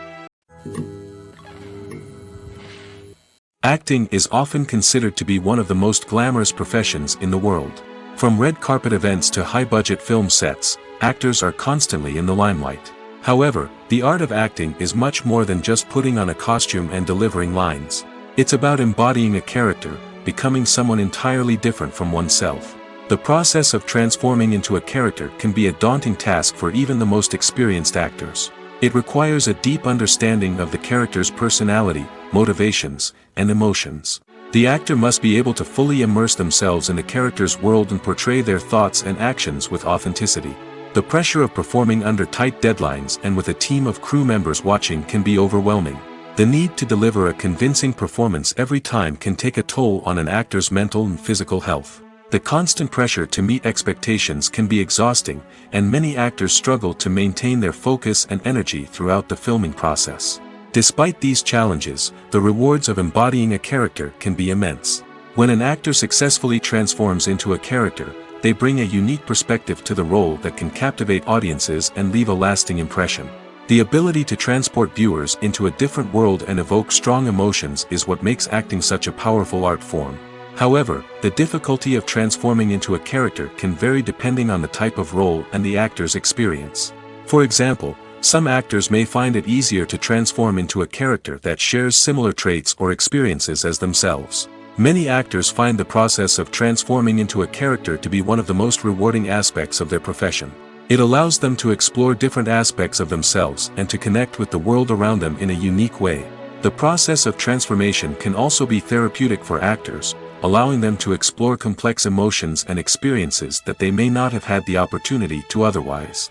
Acting is often considered to be one of the most glamorous professions in the world. From red carpet events to high-budget film sets, actors are constantly in the limelight. However, the art of acting is much more than just putting on a costume and delivering lines. It's about embodying a character, becoming someone entirely different from oneself. The process of transforming into a character can be a daunting task for even the most experienced actors. It requires a deep understanding of the character's personality, motivations, and emotions. The actor must be able to fully immerse themselves in the character's world and portray their thoughts and actions with authenticity. The pressure of performing under tight deadlines and with a team of crew members watching can be overwhelming. The need to deliver a convincing performance every time can take a toll on an actor's mental and physical health. The constant pressure to meet expectations can be exhausting, and many actors struggle to maintain their focus and energy throughout the filming process. Despite these challenges, the rewards of embodying a character can be immense. When an actor successfully transforms into a character, they bring a unique perspective to the role that can captivate audiences and leave a lasting impression. The ability to transport viewers into a different world and evoke strong emotions is what makes acting such a powerful art form. However, the difficulty of transforming into a character can vary depending on the type of role and the actor's experience. For example, some actors may find it easier to transform into a character that shares similar traits or experiences as themselves. Many actors find the process of transforming into a character to be one of the most rewarding aspects of their profession. It allows them to explore different aspects of themselves and to connect with the world around them in a unique way. The process of transformation can also be therapeutic for actors, allowing them to explore complex emotions and experiences that they may not have had the opportunity to otherwise.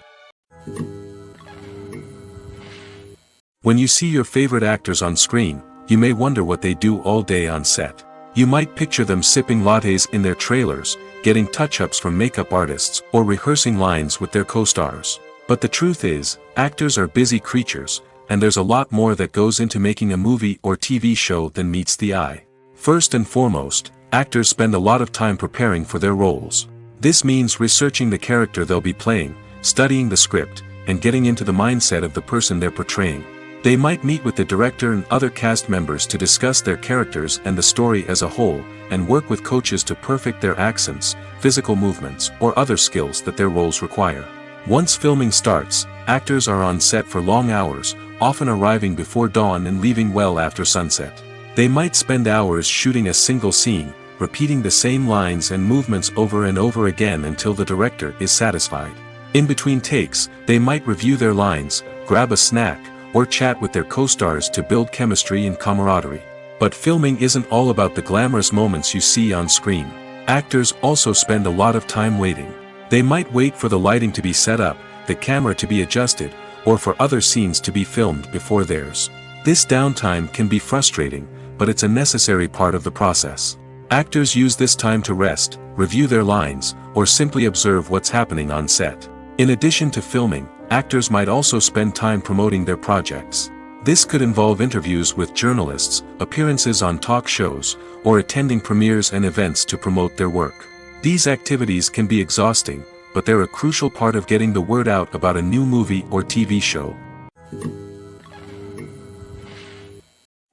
When you see your favorite actors on screen, you may wonder what they do all day on set. You might picture them sipping lattes in their trailers, getting touch-ups from makeup artists, or rehearsing lines with their co-stars. But the truth is, actors are busy creatures, and there's a lot more that goes into making a movie or TV show than meets the eye. First and foremost, actors spend a lot of time preparing for their roles. This means researching the character they'll be playing, studying the script, and getting into the mindset of the person they're portraying. They might meet with the director and other cast members to discuss their characters and the story as a whole, and work with coaches to perfect their accents, physical movements, or other skills that their roles require. Once filming starts, actors are on set for long hours, often arriving before dawn and leaving well after sunset. They might spend hours shooting a single scene, repeating the same lines and movements over and over again until the director is satisfied. In between takes, they might review their lines, grab a snack, or chat with their co-stars to build chemistry and camaraderie. But filming isn't all about the glamorous moments you see on screen. Actors also spend a lot of time waiting. They might wait for the lighting to be set up, the camera to be adjusted, or for other scenes to be filmed before theirs. This downtime can be frustrating, but it's a necessary part of the process. Actors use this time to rest, review their lines, or simply observe what's happening on set. In addition to filming, actors might also spend time promoting their projects. This could involve interviews with journalists, appearances on talk shows, or attending premieres and events to promote their work. These activities can be exhausting, but they're a crucial part of getting the word out about a new movie or TV show.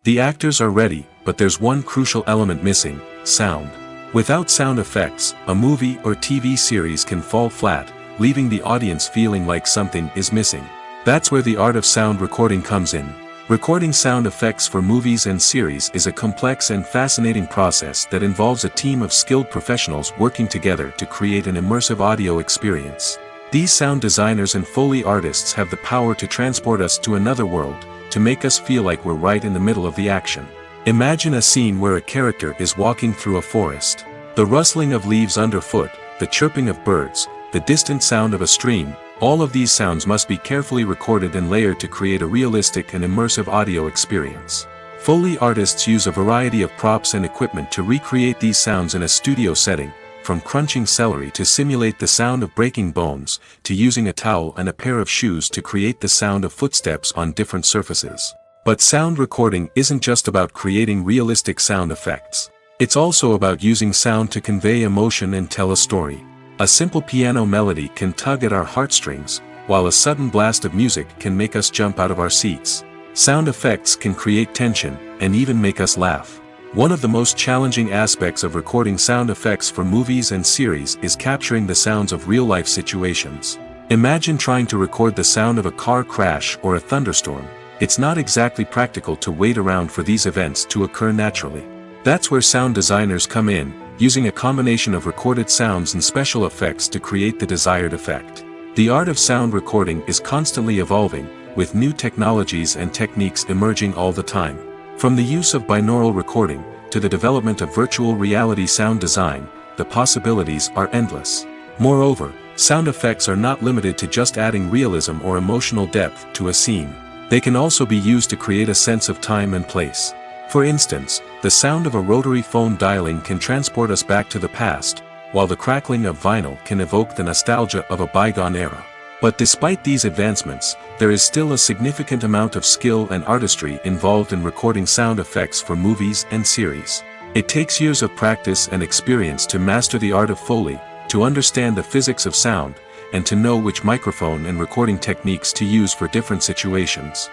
The actors are ready, but there's one crucial element missing: sound. Without sound effects, a movie or TV series can fall flat, leaving the audience feeling like something is missing. That's where the art of sound recording comes in. Recording sound effects for movies and series is a complex and fascinating process that involves a team of skilled professionals working together to create an immersive audio experience. These sound designers and Foley artists have the power to transport us to another world, to make us feel like we're right in the middle of the action. Imagine a scene where a character is walking through a forest. The rustling of leaves underfoot, the chirping of birds, the distant sound of a stream, all of these sounds must be carefully recorded and layered to create a realistic and immersive audio experience. Foley artists use a variety of props and equipment to recreate these sounds in a studio setting, from crunching celery to simulate the sound of breaking bones, to using a towel and a pair of shoes to create the sound of footsteps on different surfaces. But sound recording isn't just about creating realistic sound effects. It's also about using sound to convey emotion and tell a story. A simple piano melody can tug at our heartstrings, while a sudden blast of music can make us jump out of our seats. Sound effects can create tension, and even make us laugh. One of the most challenging aspects of recording sound effects for movies and series is capturing the sounds of real-life situations. Imagine trying to record the sound of a car crash or a thunderstorm. It's not exactly practical to wait around for these events to occur naturally. That's where sound designers come in, using a combination of recorded sounds and special effects to create the desired effect. The art of sound recording is constantly evolving, with new technologies and techniques emerging all the time. From the use of binaural recording, to the development of virtual reality sound design, the possibilities are endless. Moreover, sound effects are not limited to just adding realism or emotional depth to a scene. They can also be used to create a sense of time and place. For instance, the sound of a rotary phone dialing can transport us back to the past, while the crackling of vinyl can evoke the nostalgia of a bygone era. But despite these advancements, there is still a significant amount of skill and artistry involved in recording sound effects for movies and series. It takes years of practice and experience to master the art of Foley, to understand the physics of sound, and to know which microphone and recording techniques to use for different situations.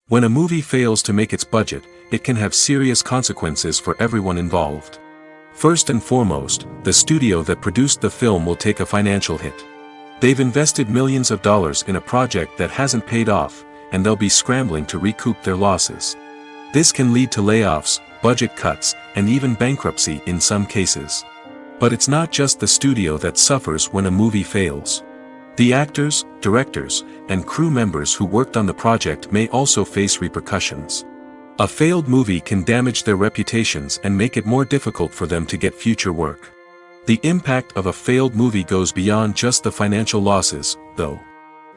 When a movie fails to make its budget, it can have serious consequences for everyone involved. First and foremost, the studio that produced the film will take a financial hit. They've invested millions of dollars in a project that hasn't paid off, and they'll be scrambling to recoup their losses. This can lead to layoffs, budget cuts, and even bankruptcy in some cases. But it's not just the studio that suffers when a movie fails. The actors, directors, and crew members who worked on the project may also face repercussions. A failed movie can damage their reputations and make it more difficult for them to get future work. The impact of a failed movie goes beyond just the financial losses, though.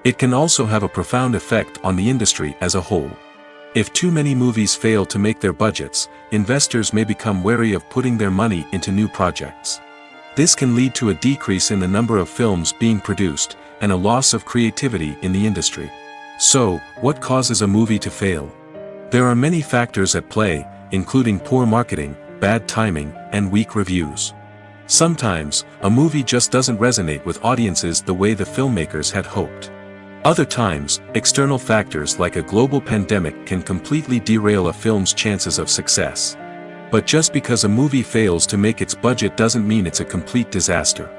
It can also have a profound effect on the industry as a whole. If too many movies fail to make their budgets, investors may become wary of putting their money into new projects. This can lead to a decrease in the number of films being produced, and a loss of creativity in the industry. So, what causes a movie to fail? There are many factors at play, including poor marketing, bad timing, and weak reviews. Sometimes, a movie just doesn't resonate with audiences the way the filmmakers had hoped. Other times, external factors like a global pandemic can completely derail a film's chances of success. But just because a movie fails to make its budget doesn't mean it's a complete disaster.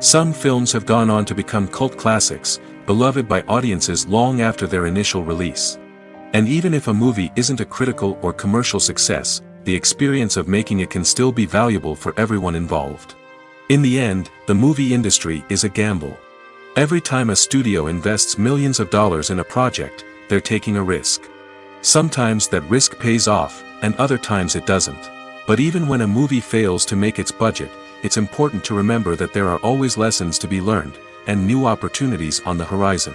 Some films have gone on to become cult classics, beloved by audiences long after their initial release. And even if a movie isn't a critical or commercial success, the experience of making it can still be valuable for everyone involved. In the end, the movie industry is a gamble. Every time a studio invests millions of dollars in a project, they're taking a risk. Sometimes that risk pays off, and other times it doesn't. But even when a movie fails to make its budget, it's important to remember that there are always lessons to be learned, and new opportunities on the horizon.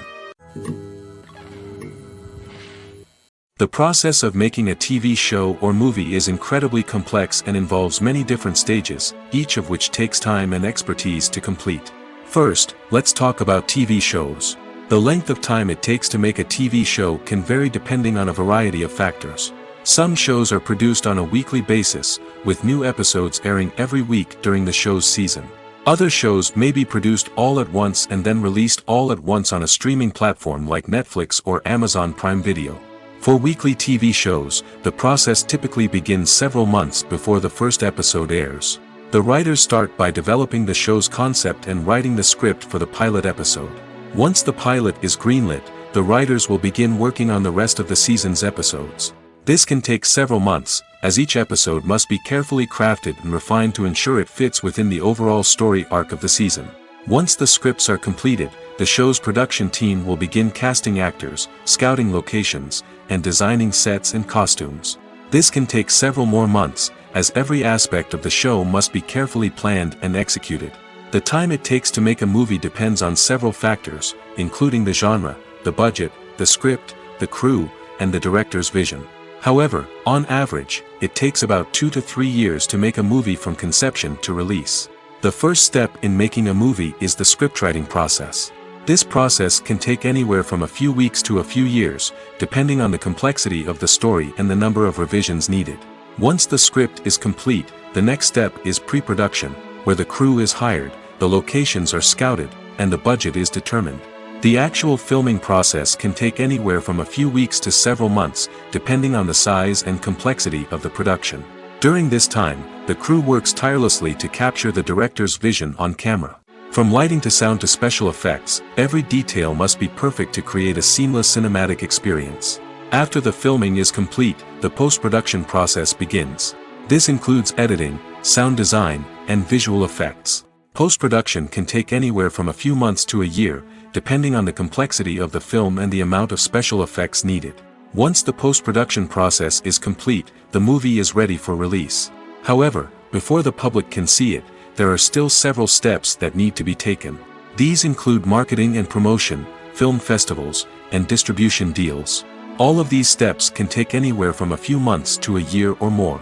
The process of making a TV show or movie is incredibly complex and involves many different stages, each of which takes time and expertise to complete. First, let's talk about TV shows. The length of time it takes to make a TV show can vary depending on a variety of factors. Some shows are produced on a weekly basis, with new episodes airing every week during the show's season. Other shows may be produced all at once and then released all at once on a streaming platform like Netflix or Amazon Prime Video. For weekly TV shows, the process typically begins several months before the first episode airs. The writers start by developing the show's concept and writing the script for the pilot episode. Once the pilot is greenlit, the writers will begin working on the rest of the season's episodes. This can take several months, as each episode must be carefully crafted and refined to ensure it fits within the overall story arc of the season. Once the scripts are completed, the show's production team will begin casting actors, scouting locations, and designing sets and costumes. This can take several more months, as every aspect of the show must be carefully planned and executed. The time it takes to make a movie depends on several factors, including the genre, the budget, the script, the crew, and the director's vision. However, on average, it takes about 2 to 3 years to make a movie from conception to release. The first step in making a movie is the scriptwriting process. This process can take anywhere from a few weeks to a few years, depending on the complexity of the story and the number of revisions needed. Once the script is complete, the next step is pre-production, where the crew is hired, the locations are scouted, and the budget is determined. The actual filming process can take anywhere from a few weeks to several months, depending on the size and complexity of the production. During this time, the crew works tirelessly to capture the director's vision on camera. From lighting to sound to special effects, every detail must be perfect to create a seamless cinematic experience. After the filming is complete, the post-production process begins. This includes editing, sound design, and visual effects. Post-production can take anywhere from a few months to a year, depending on the complexity of the film and the amount of special effects needed. Once the post-production process is complete, the movie is ready for release. However, before the public can see it, there are still several steps that need to be taken. These include marketing and promotion, film festivals, and distribution deals. All of these steps can take anywhere from a few months to a year or more.